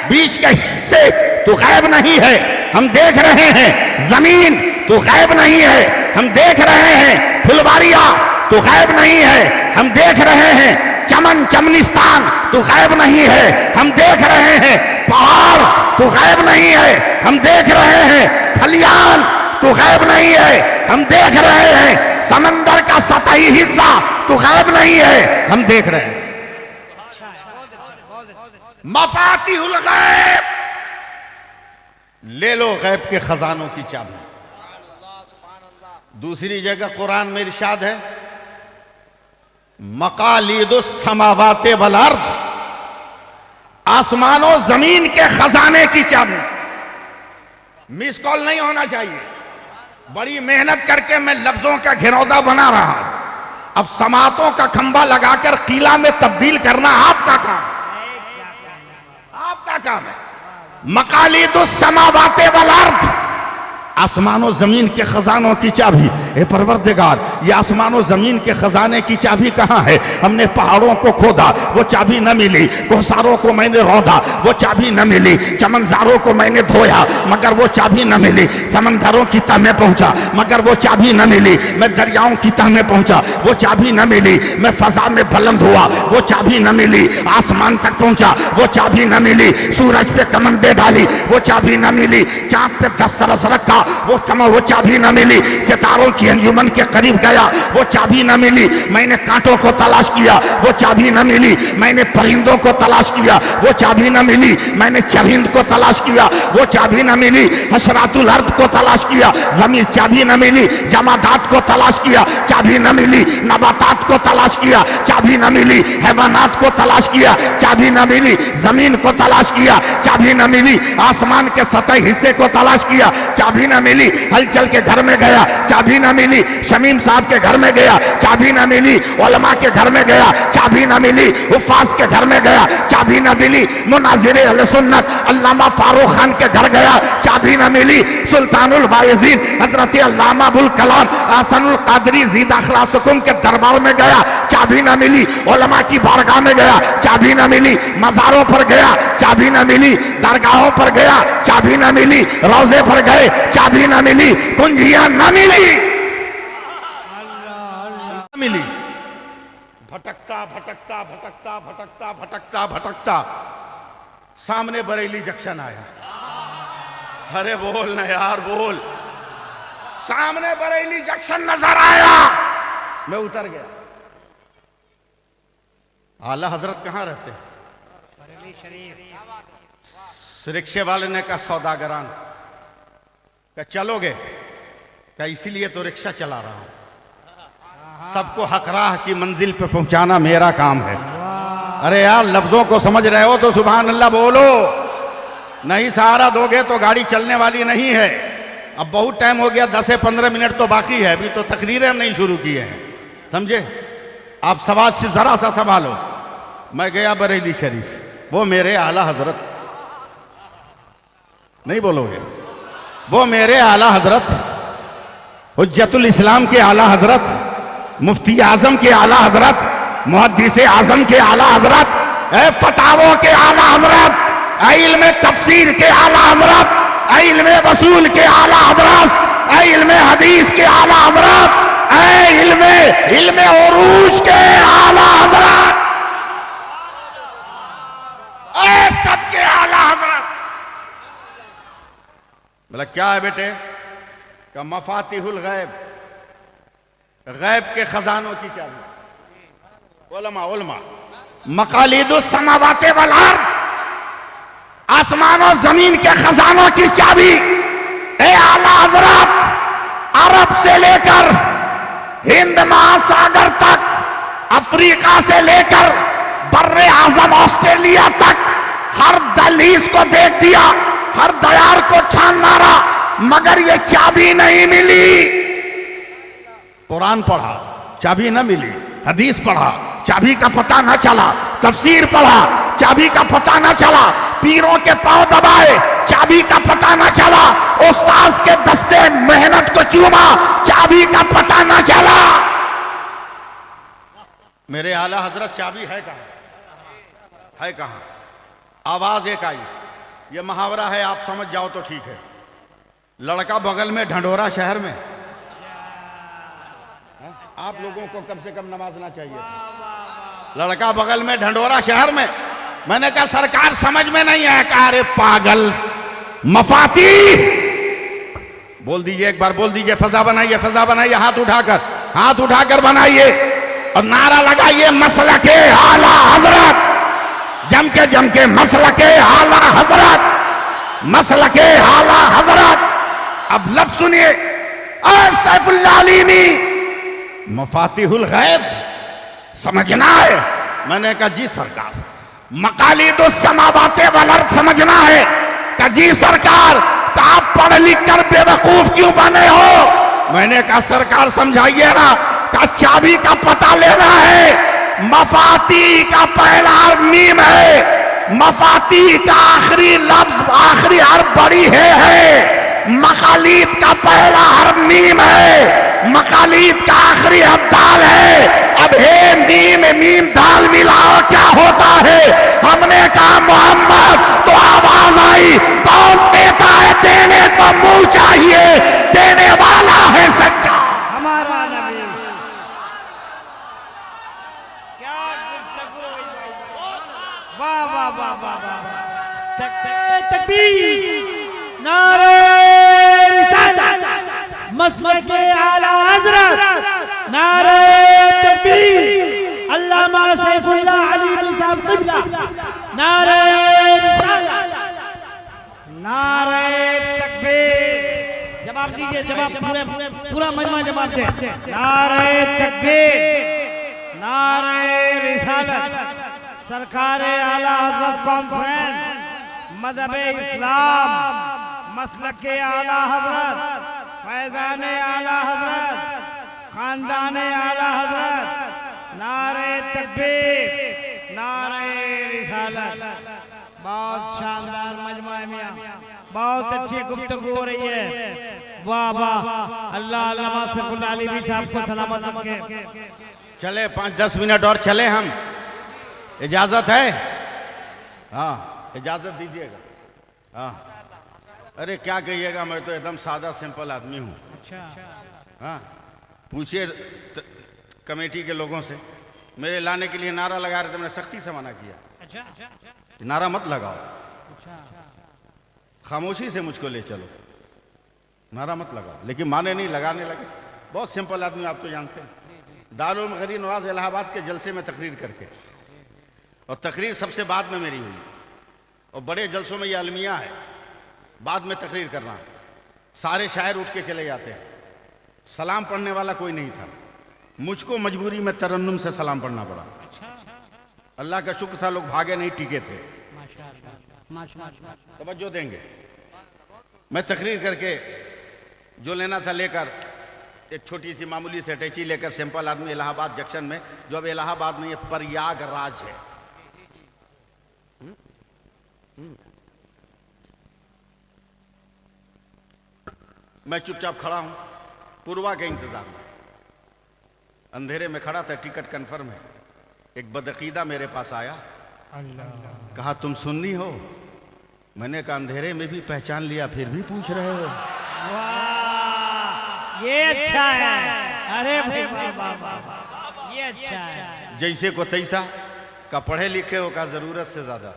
बीच के हिस्से तू गायब नहीं है, हम देख रहे हैं। जमीन तू गायब नहीं है, हम देख रहे हैं। फुलवारियां तू गायब नहीं है, हम देख रहे हैं। चमन चमनिस्तान तू गायब नहीं है, हम देख रहे हैं। पहाड़ तू गायब नहीं है, हम देख रहे हैं। खलियान तू गायब नहीं है, हम देख रहे हैं। समंदर का सतही हिस्सा तू गायब नहीं है, हम देख रहे हैं। मफातिहुल गैब, ले लो गैब के खजानों की चाबी। दूसरी जगह कुरान में इरशाद है, मकालिदुस समावाते वल अर्द, आसमानों जमीन के खजाने की चाबी। मिस कॉल नहीं होना चाहिए। बड़ी मेहनत करके मैं लफ्जों का घिरौदा बना रहा हूं। अब समातों का खंबा लगाकर किला में तब्दील करना आपका काम, आपका काम है। मकालिदुस समावाते वल अर्द, आसमानों जमीन के खजानों की चाबी। ए परवरदिगार, ये आसमानों जमीन के खजाने की चाबी कहाँ है? हमने पहाड़ों को खोदा, वो चाबी न मिली। कोहसारों को मैंने रौदा, वो चाबी न मिली। चमनजारों को मैंने धोया, मगर वो चाबी न मिली। समंदरों की तह में पहुंचा, मगर वो चाबी न मिली। मैं दरियाओं की तह में पहुंचा, वो चाबी न मिली। मैं फजा में बुलंद हुआ, वो चाबी न मिली। आसमान तक पहुंचा, वो चाबी न मिली। सूरज पे कमंदे डाली, वो चाबी न मिली। चांद पे दस्तरस रखा, वो चाबी न मिली। सितारों की अंजुमन के करीब गया, वो चाबी न मिली। मैंने कांटों को तलाश किया, वो चाबी न मिली। मैंने परिंदों को तलाश किया, वो चाबी न मिली। मैंने चरिंद को तलाश किया, वो चाबी न मिली। हशरातुल अर्द को तलाश किया, जमीन चाबी न मिली। जमादात को तलाश किया, चाबी न मिली। नबातात को तलाश किया, चाबी न मिली। हैवानात को तलाश किया, चाबी न मिली। जमीन को तलाश किया, चाबी न मिली। आसमान के सतह हिस्से को तलाश किया, चाबी न मिली। हलचल के घर में गया, चाबी न मिली। शमीम साहब के घर में गया, चाबी न मिली। उलमा के घर में गया, चाबी न मिली। हुफ्फाज के घर में गया, चाबी न मिली। मुनाजिरे अहले सुन्नत अल्लामा फारूक खान के घर गया, चाबी न मिली। सुल्तानुल वाइजीन हजरत अल्लामा अबुल कलाम हसनुल कादरी ज़ीदा खलासकुम के दरबार में गया, चाबी न मिली। उलमा की बारगाह में गया, चाबी न मिली। मज़ारों पर गया, चाबी न मिली। दरगाहों पर गया, चाबी न मिली। रोजे पर गए, चाबी न मिली। कुंजियां न मिली, मिली। भटकता भटकता भटकता भटकता भटकता भटकता सामने बरेली जंक्शन आया। अरे बोल ना यार, बोल। सामने बरेली जंक्शन नजर आया, मैं उतर गया। आला हजरत कहाँ रहते हैं? बरेली शरीफ। रिक्शे वाले ने कहा सौदागरान, क्या चलोगे? क्या इसीलिए तो रिक्शा चला रहा हूं। सबको हकराह की मंजिल पे पहुंचाना मेरा काम है। अरे यार, लफ्जों को समझ रहे हो तो सुभान अल्लाह बोलो। नहीं सहारा दोगे तो गाड़ी चलने वाली नहीं है। अब बहुत टाइम हो गया, 10 से 15 मिनट तो बाकी है, अभी तो तकरीरें हम नहीं शुरू किए हैं, समझे? आप सवाल से जरा सा संभालो। मैं गया बरेली शरीफ, वो मेरे आला हजरत, नहीं बोलोगे? वो मेरे आला हजरत, हुज्जतुल इस्लाम के आला हजरत, मुफ्ती आजम के आला हजरत, मुहद्दिस आजम के आला हजरत, फतावों के आला हजरत, इल्म तफसीर के आला हजरत, इल्म वसूल के आला हजरत, इल्म हदीस के आला हजरत, इल्म उरूज के आला हजरत, सबके आला हजरत। बोला क्या है बेटे? का मफातिहुल गैब, गैब के खजानों की चाबी। उलमा उलमा मकालिदुस समावाते वल अर्द, आसमान और जमीन के खजानों की चाबी। ए आला हजरत, अरब से लेकर हिंद महासागर तक, अफ्रीका से लेकर बर्रे आजम ऑस्ट्रेलिया तक, हर दहलीज को देख दिया, हर दयार को छान मारा, मगर ये चाबी नहीं मिली। कुरान पढ़ा, चाबी न मिली। हदीस पढ़ा, चाबी का पता न चला। तफसीर पढ़ा, चाबी का पता न चला। पीरों के पांव दबाए, चाबी का पता ना चला, उस्ताद के दस्ते मेहनत को चूमा, चाबी का पता ना चला। मेरे आला हजरत चाबी है कहां? है कहां? आवाज एक आई, ये मुहावरा है, आप समझ जाओ तो ठीक है। लड़का बगल में ढंढोरा शहर में, आप लोगों को कम से कम नमाजना चाहिए। लड़का बगल में ढंढोरा शहर में, मैंने कहा सरकार समझ में नहीं आया। कहा अरे पागल मफाती, बोल दीजिए एक बार, बोल दीजिए, फजा बनाइए, फजा बनाइए, हाथ उठाकर बनाइए और नारा लगाइए मसलके आला हजरत, जम के मसलके आला हजरत, मसलके आला हजरत। अब लफ्ज सुनिए, सैफुल्लाह अलीमी मफातिहुल गैब समझना है। मैंने कहा जी सरकार। मकालिदुस समावाते वल अर्द समझना है। कहा जी सरकार। तो आप पढ़ लिख कर बेवकूफ क्यों बने हो? मैंने कहा सरकार समझाइए ना। कहा चाबी का पता लेना है, मफाती का पहला हर्फ मीम है, मफाती का आखिरी लफ्ज आखिरी हर्फ बड़ी है। मकालीद का पहला हर्फ मीम है, मकालीद का आखिरी हर्फ दाल है। अब हे मीम मीम दाल मिलाओ क्या होता है? हमने कहा मोहम्मद, तो आवाज आई, कौन देता है? देने को मुंह चाहिए, देने वाला है सच्चा हमारा नबी। क्या गुफ्तगू हुई भाई, वाह वाह वाह वाह वाह। तकबीर, नारे रिसालत, मसलके आला हजरत, नारे तकबीर, अल्लामा सैफुल्लाह अलीमी साहब क़िबला, नारे रिसालत, नारे तकबीर। जवाब दीजिए, जवाब पूरा मजमा जवाब दे। नारे तकबीर, नारे रिसालत, सरकार आला हजरत कॉन्फ्रेंस, मजहब इस्लाम, मसलके आला हजरत, फैजान आला हजरत, खानदान आला हजरत, नारे तकबीर, नारे रिसालत। बहुत शानदार मजमा है मियां, बहुत अच्छी गुफ्तगू हो रही है। वाह वाह, अल्लाह अल्लामा सैफुल्लाह अलीमी साहब को सलामत रखे। चले 5-10 मिनट और चले हम, इजाजत है? हाँ इजाजत दीजिएगा। हाँ अरे क्या कहिएगा, मैं तो एकदम सादा सिंपल आदमी हूँ। हाँ पूछिए कमेटी के लोगों से, मेरे लाने के लिए नारा लगा रहे थे, मैंने सख्ती से मना किया, नारा मत लगाओ, खामोशी से मुझको ले चलो, नारा मत लगाओ। लेकिन माने नहीं, लगाने लगे। बहुत सिंपल आदमी, आप तो जानते हैं। दारुल गरीब नवाज इलाहाबाद के जलसे में तकरीर करके, और तकरीर सबसे बाद में मेरी हुई, और बड़े जलसों में ये अलमिया है, बाद में तकरीर करना। सारे शायर उठ के चले जाते हैं, सलाम पढ़ने वाला कोई नहीं था। मुझको मजबूरी में तरन्नुम से सलाम पढ़ना पड़ा। अल्लाह का शुक्र था लोग भागे नहीं, टीके थे। तवज्जो देंगे। मैं तकरीर करके जो लेना था लेकर, एक छोटी सी मामूली से अटैची लेकर, सिंपल आदमी इलाहाबाद जंक्शन में, जो अब इलाहाबाद नहीं है, प्रयागराज है। मैं चुपचाप खड़ा हूं पूर्वा के इंतजार में, अंधेरे में खड़ा था, टिकट कंफर्म है। एक बदअकीदा मेरे पास आया, कहा तुम सुन्नी हो? मैंने कहा अंधेरे में भी पहचान लिया, फिर भी पूछ रहे हो? वाह ये अच्छा है। अरे भाई वाह वाह, ये अच्छा है। जैसे को तैसा का, पढ़े लिखे हो का, जरूरत से ज्यादा।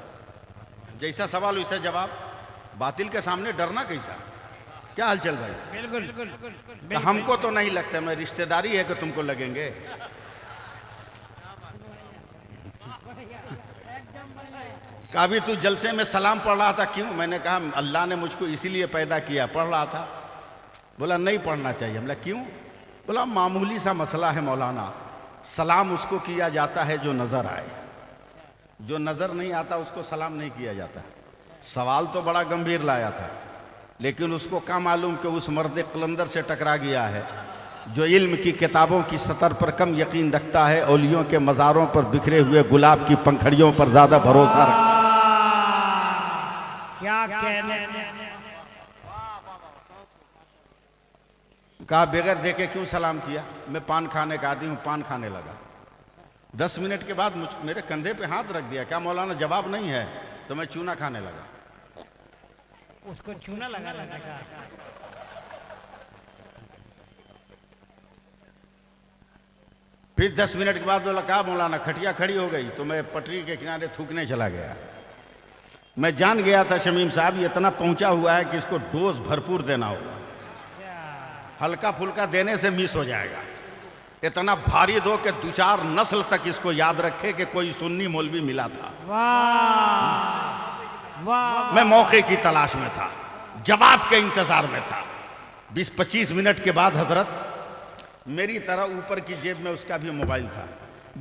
जैसा सवाल वैसा जवाब, बातिल के सामने डरना कैसा? क्या हालचाल भाई? बिल्कुल। तो हमको तो नहीं लगता, मैं रिश्तेदारी है कि तुमको लगेंगे। कभी तू जलसे में सलाम पढ़ रहा था, क्यों? मैंने कहा अल्लाह ने मुझको इसीलिए पैदा किया, पढ़ रहा था। बोला नहीं पढ़ना चाहिए। हमने क्यों? बोला मामूली सा मसला है मौलाना, सलाम उसको किया जाता है जो नजर आए, जो नजर नहीं आता उसको सलाम नहीं किया जाता। सवाल तो बड़ा गंभीर लाया था, लेकिन उसको क्या मालूम कि उस मर्द कलंदर से टकरा गया है जो इल्म की किताबों की सतर पर कम यकीन रखता है, औलियों के मज़ारों पर बिखरे हुए गुलाब की पंखड़ियों पर ज़्यादा भरोसा रखता है। क्या क्या कहने। कहा बगैर देखे क्यों सलाम किया? मैं पान खाने का आदमी हूँ, पान खाने लगा। 10 मिनट के बाद मेरे कंधे पे हाथ रख दिया। क्या मौलाना जवाब नहीं है? तो मैं चूना खाने लगा। उसको चूना लगा लगा। फिर 10 मिनट के बाद बोला कहा मौलाना खटिया खड़ी हो गई, तो मैं पटरी के किनारे थूकने चला गया। मैं जान गया था शमीम साहब ये इतना पहुंचा हुआ है कि इसको डोज भरपूर देना होगा, हल्का फुल्का देने से मिस हो जाएगा। इतना भारी दो कि 2-4 नस्ल तक इसको याद रखे कि कोई सुन्नी मौलवी मिला था। मैं मौके की तलाश में था, जवाब के इंतजार में था। 20-25 मिनट के बाद हजरत मेरी तरह ऊपर की जेब में उसका भी मोबाइल था।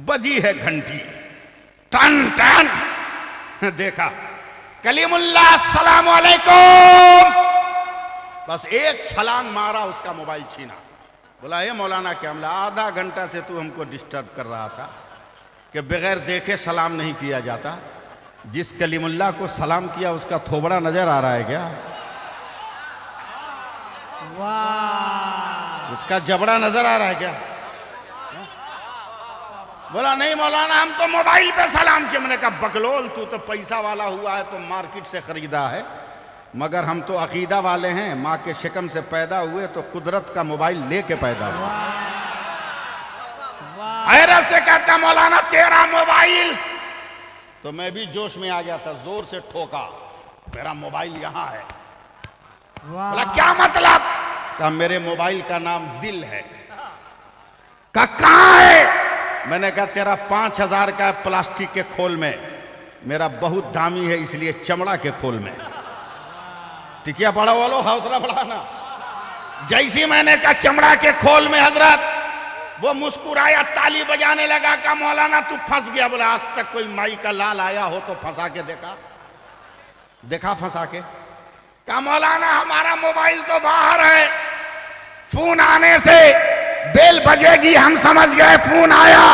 बजी है घंटी, टन टन। देखा कलीमुल्लाह सलाम अलैकुम। बस एक छलांग मारा, उसका मोबाइल छीना। बोला ये मौलाना क्या हमला? आधा घंटा से तू हमको डिस्टर्ब कर रहा था कि बगैर देखे सलाम नहीं किया जाता। जिस कलीमुल्लाह को सलाम किया उसका थोबड़ा नजर आ रहा है क्या? उसका जबड़ा नजर आ रहा है क्या? बोला नहीं मौलाना हम तो मोबाइल पे सलाम किया। मैंने कहा बकलोल, तू तो पैसा वाला हुआ है तो मार्केट से खरीदा है, मगर हम तो अकीदा वाले हैं। माँ के शिकम से पैदा हुए तो कुदरत का मोबाइल लेके पैदा हुआ। हैरत से कहता मौलाना तेरा मोबाइल। तो मैं भी जोश में आ गया था, जोर से ठोका, मेरा मोबाइल यहाँ है। बोला क्या मतलब? कहा मेरे मोबाइल का नाम दिल है। कहा कहाँ है? मैंने कहा तेरा 5000 का प्लास्टिक के खोल में, मेरा बहुत दामी है इसलिए चमड़ा के खोल में। टिकिया पड़ा वालो, हौसला बढ़ाना। जैसी मैंने कहा चमड़ा के खोल में हजरत, वो मुस्कुराया, ताली बजाने लगा। कहा मौलाना तू फंस गया। बोला आज तक कोई माई का लाल आया हो तो फंसा के देखा फंसा के। कहा मौलाना हमारा मोबाइल तो बाहर है, फोन आने से बेल बजेगी हम समझ गए फोन आया।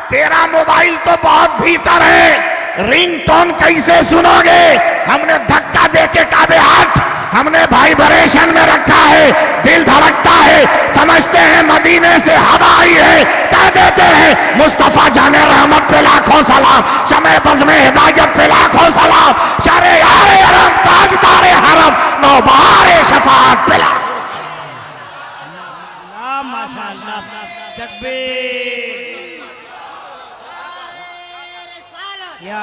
तेरा मोबाइल तो बहुत भीतर है, रिंगटोन कैसे सुनोगे? हमने धक्का दे के काबे हाथ हमने वाइब्रेशन में रखा है, दिल धड़कता है, समझते हैं मदीने से हवा आई है। कह देते हैं मुस्तफा जाने रहमत पे लाखों सलाम, शमे बज़ में हिदायत पे लाखों सलाम, शरे यारे हरम ताजदारे हरम नौबहारे शफाअत पे लाखों सलाम। माशाअल्लाह, तकबीर या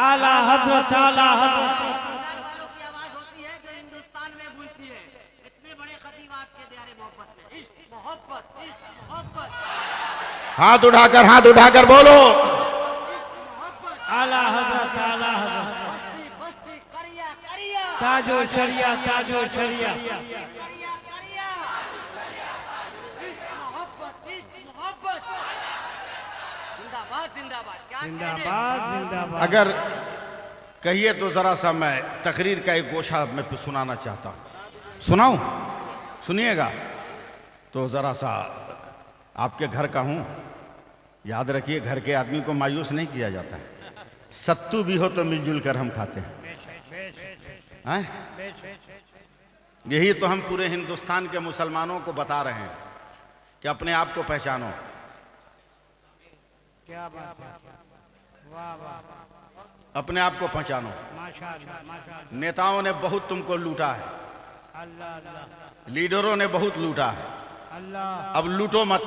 आला हजरत, आला हजरत। वालों की आवाज होती है जो हिंदुस्तान में गूंजती है। इतने बड़े खतीब आपके प्यारे मोहब्बत में, इश्क मोहब्बत, इश्क मोहब्बत। हाथ उठाकर बोलो आला हजरत, आला हजरत। बस्ती बस्ती करिया करिया, ताजो शरिया, ताजो शरिया। करिया करिया, इश्क मोहब्बत, इश्क मोहब्बत। जिंदाबाद जिंदाबाद, क्या जिंदाबाद जिंदाबाद। अगर कहिए तो जरा सा मैं तकरीर का एक गोशा मैं सुनाना चाहता हूँ। सुनाऊं? सुनिएगा तो जरा सा आपके घर का हूं, याद रखिए घर के आदमी को मायूस नहीं किया जाता है। सत्तू भी हो तो मिलजुल कर हम खाते हैं। यही तो हम पूरे हिंदुस्तान के मुसलमानों को बता रहे हैं कि अपने आप को पहचानो। क्या बात है, वाह वाह, अपने आप को पहचानो। माशाअल्लाह माशाअल्लाह। नेताओं ने बहुत तुमको लूटा है, अल्लाह अल्लाह, लीडरों ने बहुत लूटा है। अल्लाह। अब लूटो मत,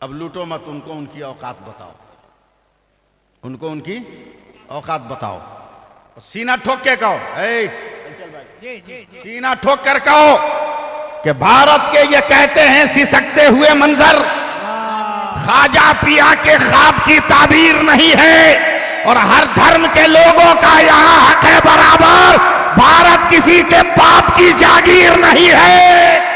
अब लूटो मत, उनको उनकी औकात बताओ, उनको उनकी औकात बताओ। सीना ठोक के कहो, जी जी जी, सीना ठोक कर कहो कि भारत के ये कहते हैं सिसकते हुए मंजर ख्वाजा पिया के ख्वाब की ताबीर नहीं है, और हर धर्म के लोगों का यहाँ हक है बराबर। भारत किसी के बाप की जागीर नहीं है।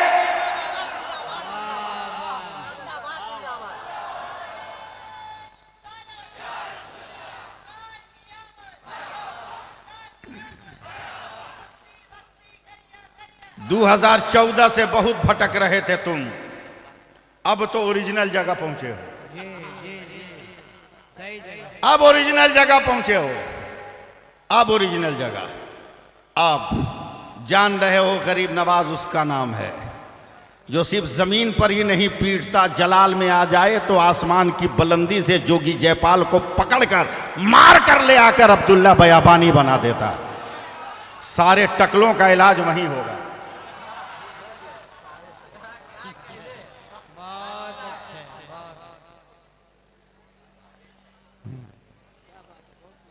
दो 2014 से बहुत भटक रहे थे तुम, अब तो ओरिजिनल जगह पहुंचे हो। जी जी जी, सही जगह। अब ओरिजिनल जगह पहुंचे हो। अब ओरिजिनल जगह, अब जान रहे हो गरीब नवाज उसका नाम है, जो सिर्फ जमीन पर ही नहीं पीटता, जलाल में आ जाए तो आसमान की बुलंदी से जोगी जयपाल को पकड़कर मार कर ले आकर अब्दुल्ला बयाबानी बना देता। सारे टकलों का इलाज वहीं होगा।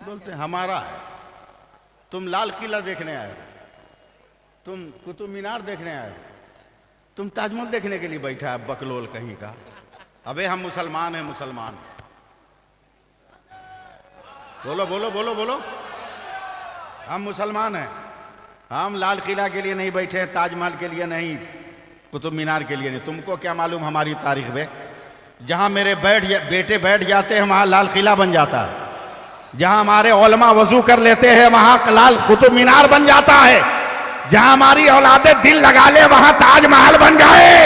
बोलते हमारा है, तुम लाल किला देखने आए हो, तुम कुतुब मीनार देखने आए हो, तुम ताजमहल देखने के लिए बैठा है बकलोल कहीं का। अबे हम मुसलमान हैं, मुसलमान। बोलो बोलो बोलो बोलो, हम मुसलमान हैं, हम लाल किला के लिए नहीं बैठे हैं, ताजमहल के लिए नहीं, कुतुब मीनार के लिए नहीं। तुमको क्या मालूम हमारी तारीख में? जहां मेरे बेटे बैठ जाते हैं वहां लाल किला बन जाता है, जहां हमारे उलमा वजू कर लेते हैं वहां लाल कुतुब मीनार बन जाता है, जहां हमारी औलादे दिल लगा ले वहां ताजमहल बन जाए।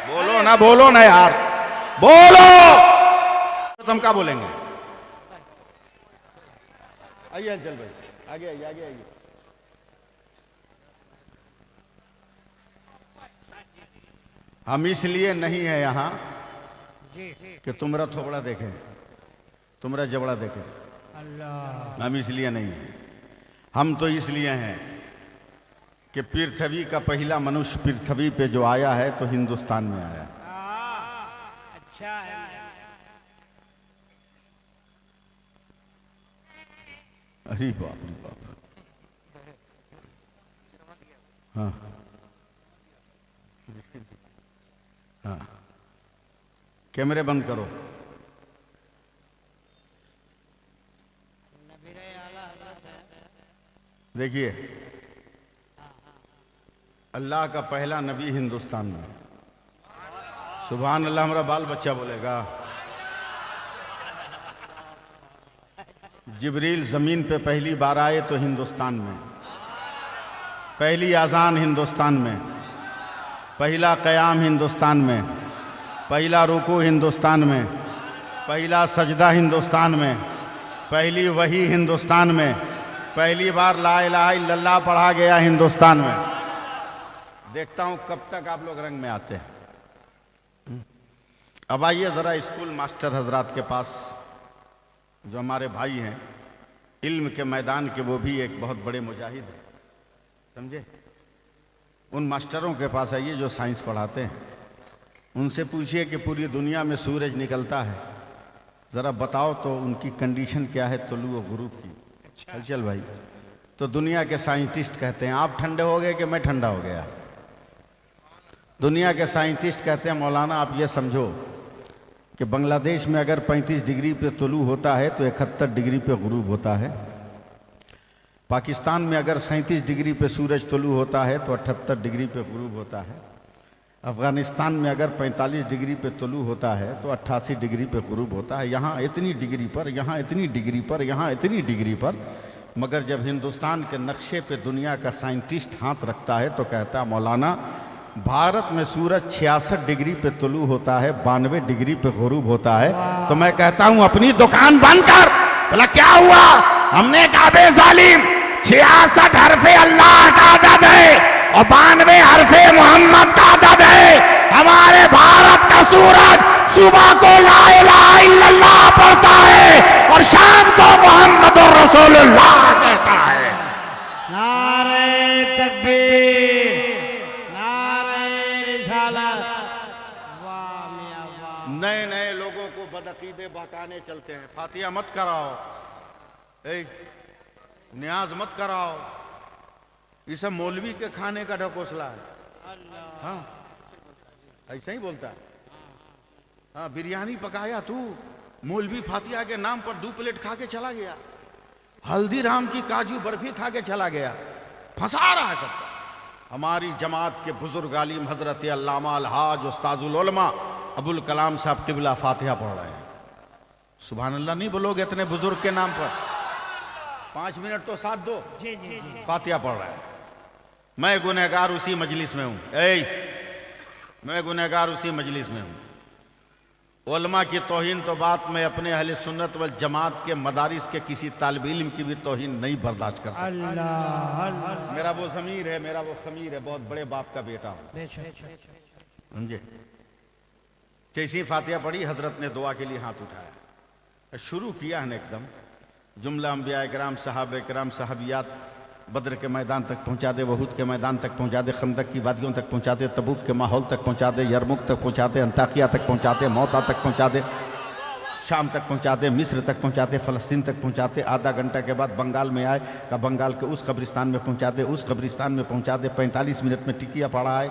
बोलो ना, बोलो ना यार, बोलो। तो तुम क्या बोलेंगे? आइए चल भाई, आगे आइए, आगे आइए। हम इसलिए नहीं है यहां कि तुम्हारा थोबड़ा देखें, तुम्हारा जबड़ा देखें, हम इसलिए नहीं है। हम तो इसलिए हैं कि पृथ्वी का पहला मनुष्य पृथ्वी पे जो आया है तो हिंदुस्तान में आया। अच्छा है। अरे बाप रे बाप। हाँ हाँ, कैमरे बंद करो। देखिए, अल्लाह का पहला नबी हिंदुस्तान में। सुभान अल्लाह, हमारा बाल बच्चा बोलेगा। जिब्रील जमीन पे पहली बार आए तो हिंदुस्तान में, पहली अजान हिंदुस्तान में, पहला क़याम हिंदुस्तान में, पहला रुकू हिंदुस्तान में, पहला सजदा हिंदुस्तान में, पहली वही हिंदुस्तान में, पहली बार ला इलाहा इल्लल्लाह पढ़ा गया हिंदुस्तान में। देखता हूं कब तक आप लोग रंग में आते हैं। अब आइए ज़रा स्कूल मास्टर हजरात के पास, जो हमारे भाई हैं इल्म के मैदान के, वो भी एक बहुत बड़े मुजाहिद हैं, समझे। उन मास्टरों के पास आइए जो साइंस पढ़ाते हैं, उनसे पूछिए कि पूरी दुनिया में सूरज निकलता है, ज़रा बताओ तो उनकी कंडीशन क्या है तुलू और गुरूब की। चल भाई, तो दुनिया के साइंटिस्ट कहते हैं आप ठंडे हो गए कि मैं ठंडा हो गया। दुनिया के साइंटिस्ट कहते हैं मौलाना आप ये समझो कि बांग्लादेश में अगर 35 डिग्री पे तुलू होता है तो 71 डिग्री पे गुरूब होता है। पाकिस्तान में अगर 37 डिग्री पे सूरज तुलू होता है तो 78 डिग्री पे गुरूब होता है। अफ़गानिस्तान में अगर 45 डिग्री पे तुलू होता है तो 88 डिग्री पे गुरूब होता है। यहाँ इतनी डिग्री पर, यहाँ इतनी डिग्री पर, यहाँ इतनी डिग्री पर। मगर जब हिंदुस्तान के नक्शे पे दुनिया का साइंटिस्ट हाथ रखता है तो कहता है मौलाना भारत में सूरज 66 डिग्री पे तुलू होता है, 92 डिग्री पे गुरूब होता है। तो मैं कहता हूँ अपनी दुकान बंद कर। बोला क्या हुआ? हमने कहा बे जालिम 66 हरफे अल्लाह का अदद है और 92 हरफे मोहम्मद का अदद है। हमारे भारत का सूरज सुबह को ला इलाहा इल्लल्लाह पढ़ता है और शाम को मोहम्मद रसूलुल्लाह कहता है। नारे तकबीर, नारे रिसालत। वाह मियां वाह। नए नए लोगों को बदअकीदे बहकाने चलते हैं। फातिहा मत कराओ, न्याज मत कराओ, ये सब मौलवी के खाने का ढकोसला है। हाँ ऐसा ही बोलता है। हाँ बिरयानी पकाया तू, मौलवी फातिहा के नाम पर 2 प्लेट खा के चला गया, हल्दीराम की काजू बर्फी खा के चला गया, फंसा रहा है सबको। हमारी जमात के बुजुर्ग आलिम हजरत अल्लामा अलहाज उस्ताजुल उलमा अबुल कलाम साहब किबला फातिहा पढ़ रहे हैं। सुभान अल्लाह नहीं बोलोगे इतने बुजुर्ग के नाम पर? 5 मिनट तो साथ दो। जी जी जी। फातिहा पढ़ रहा है। मैं गुनहगार उसी मजलिस में हूँ, मैं गुनहगार उसी मजलिस में हूँ। उलमा की तौहीन तो बात मैं अपने अहले सुन्नत वल जमात के मदारिस के किसी तालिब इल्म की भी तौहीन नहीं बर्दाश्त कर सकता। अल्लाह मेरा वो ज़मीर है, मेरा वो खमीर है, बहुत बड़े बाप का बेटा हूँ, समझे। जैसी फातिहा पढ़ी हजरत ने दुआ के लिए हाथ उठाया, शुरू किया है एकदम जुमला अंबिया किराम सहाबे किराम सहाबियात बद्र के मैदान तक पहुंचा दे, वहूद के मैदान तक पहुंचा दे, खंदक की वादियों तक पहुंचा दे, तबूक के माहौल तक पहुंचा दे, यरमुक तक पहुंचा दे, अंताकिया तक पहुंचा दे, मौता तक पहुंचा दे, शाम तक पहुंचा दे, मिस्र तक पहुंचा दे, फ़लस्तीन तक पहुंचा दे। आधा घंटा के बाद बंगाल में आए का बंगाल के उस कब्रिस्तान में पहुंचा दे, उस कब्रिस्तान में पहुंचा दे। 45 मिनट में टिकिया पड़ा आए।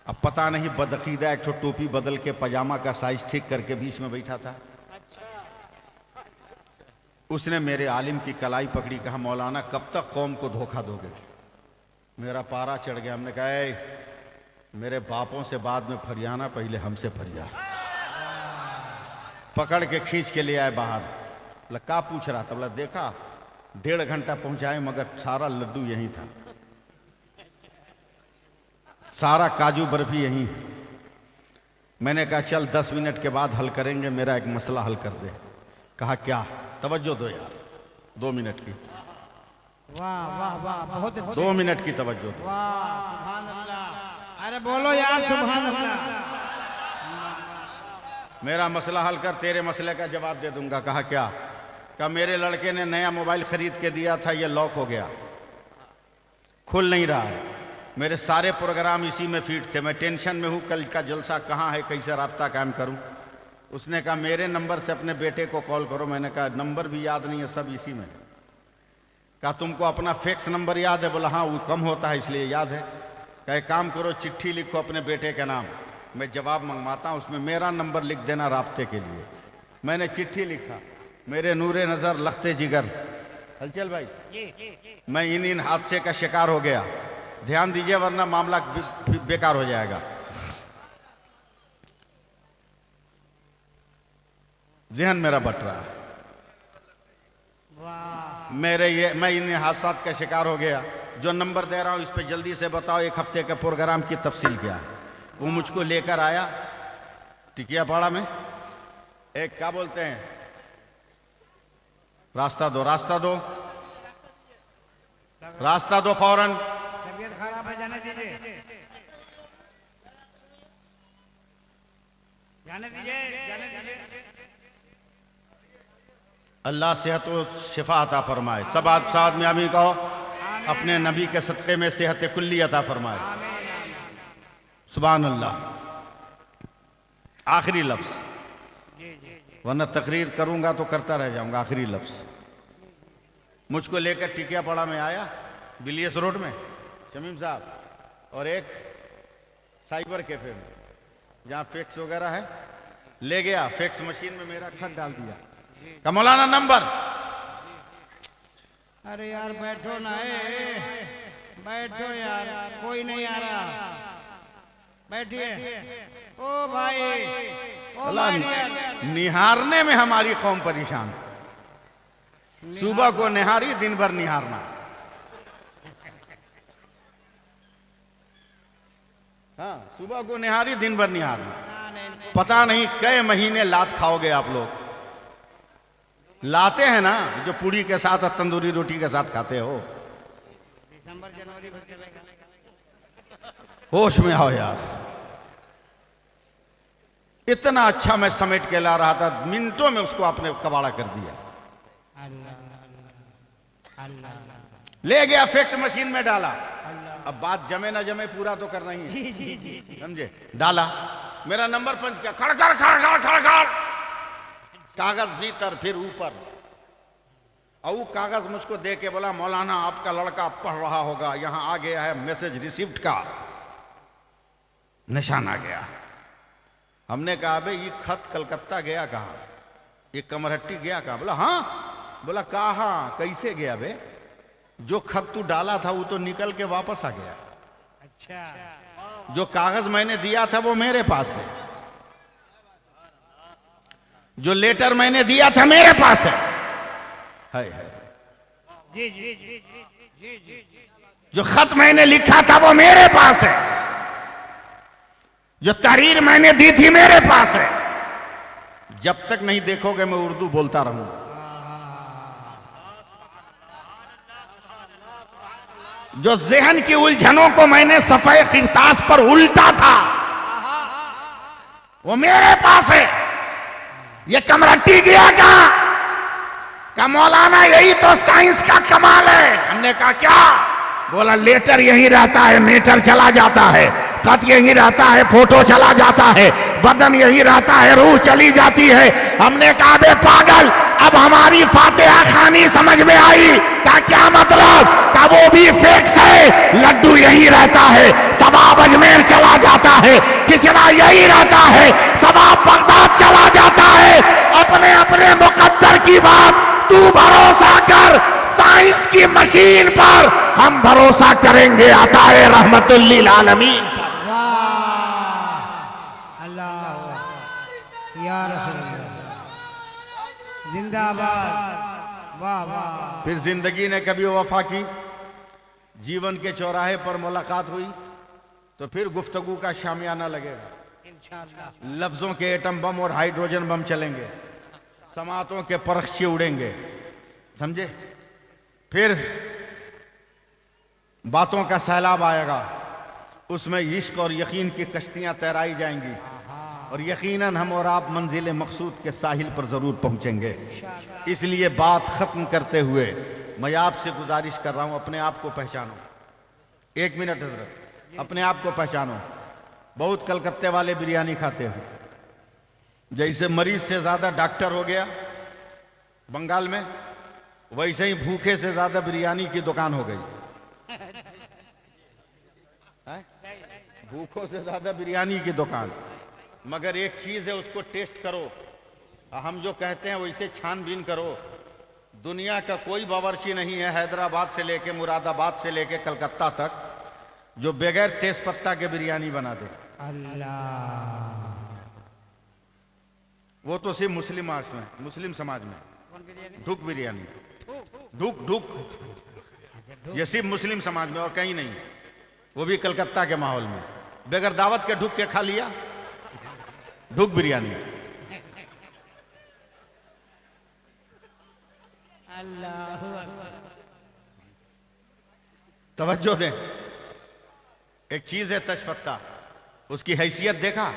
अब पता नहीं बदअकीदा एक टोपी बदल के पजामा का साइज ठीक करके बीच में बैठा था। उसने मेरे आलिम की कलाई पकड़ी, कहा मौलाना कब तक कौम को धोखा दोगे। मेरा पारा चढ़ गया। हमने कहा ए, मेरे बापों से बाद में फरियाना, पहले हमसे फरिया। पकड़ के खींच के ले आए बाहर। बोला क्या पूछ रहा था। बोला देखा 1.5 घंटा पहुंचाए मगर सारा लड्डू यहीं था, सारा काजू बर्फी यहीं। मैंने कहा चल 10 मिनट के बाद हल करेंगे, मेरा एक मसला हल कर दे। कहा क्या। तवज्जो दो यार, 2 मिनट की। वाह वाह वाह, बहुत 2 मिनट की तवज्जो दो। वाह सुभान अल्लाह। अरे बोलो यार सुभान अल्लाह। मेरा मसला हल कर, तेरे मसले का जवाब दे दूंगा। कहा क्या। कहा मेरे लड़के ने नया मोबाइल खरीद के दिया था, ये लॉक हो गया, खुल नहीं रहा है। मेरे सारे प्रोग्राम इसी में फीड थे, मैं टेंशन में हूँ, कल का जलसा कहाँ है, कैसे राब्ता कायम करूँ। उसने कहा मेरे नंबर से अपने बेटे को कॉल करो। मैंने कहा नंबर भी याद नहीं है, सब इसी में। कहा तुमको अपना फैक्स नंबर याद है। बोला हाँ वो कम होता है इसलिए याद है। कहा एक काम करो, चिट्ठी लिखो अपने बेटे के नाम, मैं जवाब मंगवाता हूँ, उसमें मेरा नंबर लिख देना राब्ते के लिए। मैंने चिट्ठी लिखा। मेरे नूरे नज़र लखते जिगर हलचल भाई, मैं इन हादसे का शिकार हो गया, ध्यान दीजिए वरना मामला बेकार हो जाएगा। ध्यान मेरा बट रहा है। मैं इन हादसात का शिकार हो गया। जो नंबर दे रहा हूं इस पे जल्दी से बताओ 1 हफ्ते के प्रोग्राम की तफसील क्या है। वो मुझको लेकर आया टिकियापाड़ा में। एक क्या बोलते हैं, रास्ता दो, रास्ता दो, रास्ता दो फौरन। तबीयत खराब है, जाने दीजिए, जाने दीजिए, जाने दीजिए। अल्लाह सेहत व शिफा अता फरमाए। सब आप साथ में आमीन कहो। अपने नबी के सदक़े में सेहत कुल्ली अता फरमाए। सुभान अल्लाह। आखिरी लफ्ज़, वरना तकरीर करूंगा तो करता रह जाऊंगा। आखिरी लफ्ज़, मुझको लेकर टिकियापाड़ा में आया, बिलियस रोड में शमीम साहब, और एक साइबर कैफे में जहाँ फैक्स वगैरह है, ले गया। फैक्स मशीन में मेरा खत डाल दिया। का मौलाना नंबर। अरे यार बैठो ना, बैठो यार, कोई नहीं आ रहा, बैठिए। ओ भाई, ओ भाई निहारने में हमारी कौम परेशान। सुबह को निहारी, दिन भर निहारना। हाँ, सुबह को निहारी, दिन भर निहारना। पता नहीं कई महीने लात खाओगे आप लोग। लाते हैं ना जो पूड़ी के साथ और तंदूरी रोटी के साथ खाते हो। दिसंबर जनवरी भर चलेगा। होश में आओ यार। इतना अच्छा मैं समेट के ला रहा था, मिनटों में उसको आपने कबाड़ा कर दिया। ले गया, फैक्स मशीन में डाला। अब बात जमे ना जमे पूरा तो करना ही है, समझे। डाला, मेरा नंबर पंच किया, खड़ खड़ खड़ खड़ खड़ खड़, कागज भीतर फिर ऊपर। और वो कागज मुझको दे के बोला मौलाना आपका लड़का पढ़ रहा होगा, यहां आ गया है मैसेज रिसिप्ट का निशान आ गया। हमने कहा भाई ये खत कलकत्ता गया कहाँ, ये कमरहट्टी गया कहाँ। बोला हाँ। बोला कहाँ, कैसे गया बे। जो खत तू डाला था वो तो निकल के वापस आ गया। अच्छा, जो कागज मैंने दिया था वो मेरे पास है, जो लेटर मैंने दिया था मेरे पास है। जी जी जी जी जी जी। जो खत मैंने लिखा था वो मेरे पास है। जो तहरीर मैंने दी थी मेरे पास है। जब तक नहीं देखोगे मैं उर्दू बोलता रहूंगा। जो जहन की उलझनों को मैंने सफेद किरतास पर उल्टा था वो मेरे पास है। ये कमरा टिक गया का मौलाना यही तो साइंस का कमाल है। हमने कहा क्या? बोला लेटर यहीं रहता है, मीटर चला जाता है, खत यहीं रहता है, फोटो चला जाता है, बदन यहीं रहता है, रूह चली जाती है। हमने कहा बे पागल, अब हमारी फातिहा खानी समझ में आई। का क्या मतलब? का वो भी फिक्स है, लड्डू यहीं रहता है, सवाब अजमेर चला जाता है, किचना यहीं रहता है, सवाब बगदाद चला जाता है। अपने अपने मुकद्दर की बात तू भरोसा कर, साइंस की मशीन पर हम भरोसा करेंगे अता है रहमतुल लिल आलमीन। अल्लाह या रसूल जिंदाबाद। वाह वाह। फिर जिंदगी ने कभी वफा की, जीवन के चौराहे पर मुलाकात हुई तो फिर गुफ्तगू का शामियाना लगेगा। इंशाअल्लाह लफ्जों के एटम बम और हाइड्रोजन बम चलेंगे, समातों के परख्चे उड़ेंगे, समझे? फिर बातों का सैलाब आएगा, उसमें इश्क और यकीन की कश्तियां तैराई जाएंगी और यकीनन हम और आप मंजिल मकसूद के साहिल पर जरूर पहुंचेंगे। इसलिए बात खत्म करते हुए मैं आपसे गुजारिश कर रहा हूं, अपने आप को पहचानो। एक मिनट हजरत, अपने आप को पहचानो। बहुत कलकत्ते वाले बिरयानी खाते हो, जैसे मरीज से ज्यादा डॉक्टर हो गया बंगाल में, वैसे ही भूखे से ज्यादा बिरयानी की दुकान हो गई। भूखों से ज्यादा बिरयानी की दुकान। मगर एक चीज है, उसको टेस्ट करो। हम जो कहते हैं वैसे छानबीन करो। दुनिया का कोई बावर्ची नहीं है, हैदराबाद से लेके मुरादाबाद से लेके कलकत्ता तक, जो बगैर तेज पत्ता के बिरयानी बना दे। अल्लाह। वो तो सिर्फ मुस्लिम समाज में ढुक बिरयानी, ढुक ढुक, ये सिर्फ मुस्लिम समाज में और कहीं नहीं। वो भी कलकत्ता के माहौल में बगैर दावत के ढुक के खा लिया ढुक बिरयानी। तवज्जो दें, एक चीज है तेजपत्ता, उसकी हैसियत देखा?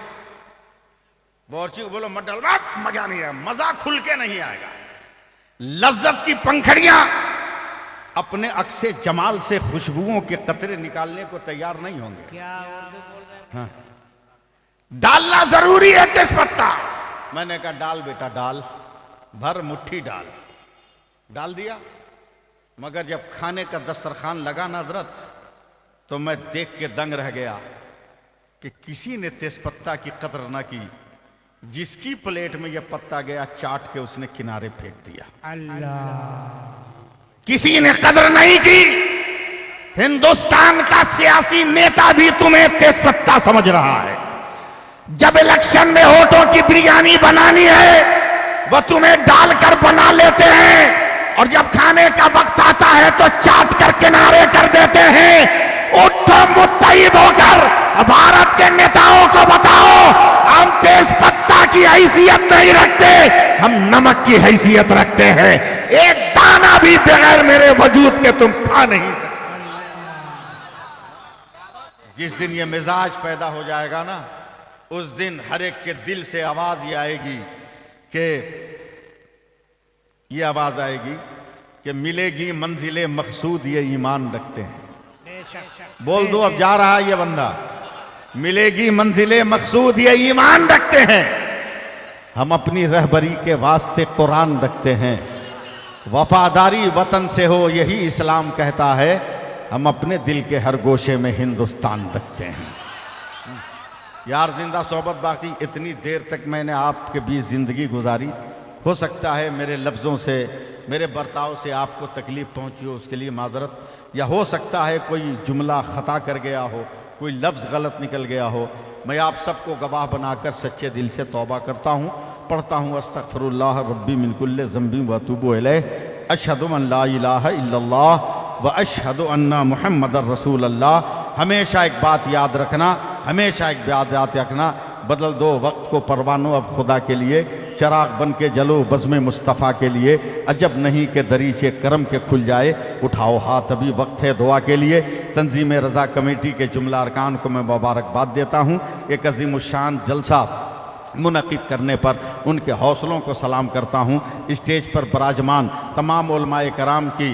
बोर्ची को बोलो मत डाल, मजा नहीं आएगा, मजा खुल के नहीं आएगा। लज्जत की पंखड़ियां अपने अक्से जमाल से खुशबुओं के कतरे निकालने को तैयार नहीं होंगे। क्या बोल रहे हैं? डालना जरूरी है तेजपत्ता। मैंने कहा डाल बेटा डाल, भर मुट्ठी डाल दिया। मगर जब खाने का दस्तरखान लगा ना हजरत, तो मैं देख के दंग रह गया कि किसी ने तेजपत्ता की कदर ना की। जिसकी प्लेट में यह पत्ता गया चाट के उसने किनारे फेंक दिया। अल्लाह। किसी ने कदर नहीं की। हिंदुस्तान का सियासी नेता भी तुम्हें तेजपत्ता समझ रहा है। जब इलेक्शन में वोटों की बिरयानी बनानी है वह तुम्हें डालकर बना लेते हैं, और जब खाने का वक्त आता है तो चाट कर किनारे कर देते हैं। उठो मुत्तहिद होकर भारत के नेताओं को बताओ, हम तेजपत्ता की हैसियत नहीं रखते, हम नमक की हैसियत रखते हैं। एक दाना भी बगैर मेरे वजूद के तुम खा नहीं सकते। जिस दिन ये मिजाज पैदा हो जाएगा ना, उस दिन हर एक के दिल से आवाज ये आएगी कि ये आवाज आएगी कि मिलेगी मंजिले मकसूद ये ईमान रखते हैं। बोल दो, अब जा रहा है ये बंदा, मिलेगी मंजिले मकसूद ये ईमान रखते हैं। हम अपनी रहबरी के वास्ते कुरान रखते हैं। वफादारी वतन से हो यही इस्लाम कहता है। हम अपने दिल के हर गोशे में हिंदुस्तान रखते हैं। यार जिंदा सोहबत बाकी, इतनी देर तक मैंने आपके बीच जिंदगी गुजारी। हो सकता है मेरे लफ्ज़ों से, मेरे बर्ताव से आपको तकलीफ़ पहुंची हो, उसके लिए माजरत। या हो सकता है कोई जुमला ख़ता कर गया हो, कोई लफ्ज़ गलत निकल गया हो। मैं आप सबको गवाह बनाकर सच्चे दिल से तौबा करता हूँ, पढ़ता हूँ अस्तगफिरुल्लाह रब्बी मिन कुल्लि ज़ंबिन व अतूबु इलैह, अशहदु अन ला इलाहा इल्लल्लाह व अशहदु अन्ना मुहम्मदर रसूलुल्लाह। हमेशा एक बात याद रखना, हमेशा एक बात याद रखना, बदल दो वक्त को परवानों अब खुदा के लिए, चराग बन के जलो बज़्म मुस्तफ़ा के लिए, अजब नहीं कि दरीचे करम के खुल जाए, उठाओ हाथ अभी वक्त है दुआ के लिए। तंजीम रज़ा कमेटी के जुमला अरकान को मैं मुबारकबाद देता हूँ। एक अज़ीमुश्शान जलसा मुनक़िद करने पर उनके हौसलों को सलाम करता हूँ। स्टेज पर विराजमान तमाम उलमाए कराम की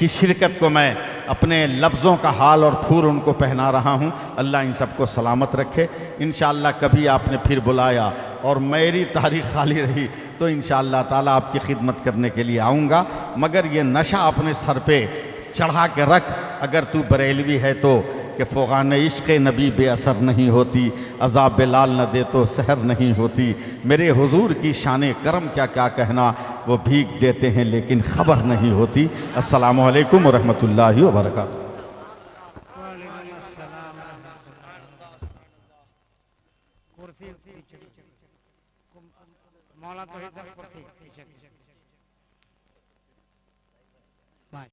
शिरकत को मैं अपने लफ्ज़ों का हाल और फूल उनको पहना रहा हूँ। अल्लाह इन सबको सलामत रखे। इंशाअल्लाह कभी आपने फिर बुलाया और मेरी तारीख़ खाली रही तो इंशाअल्लाह ताला आपकी खिदमत करने के लिए आऊँगा। मगर ये नशा अपने सर पे चढ़ा के रख, अगर तू बरेलवी है तो, कि फ़ुग़ान इश्क़ नबी बेअसर नहीं होती, अज़ाब बेलाल न दे तो सहर नहीं होती। मेरे हुजूर की शान करम क्या क्या कहना, वो भीग देते हैं लेकिन ख़बर नहीं होती। अस्सलामु अलैकुम व रहमतुल्लाहि व बरकातुहू। कुर्सी मौला तो है सब कुर्सी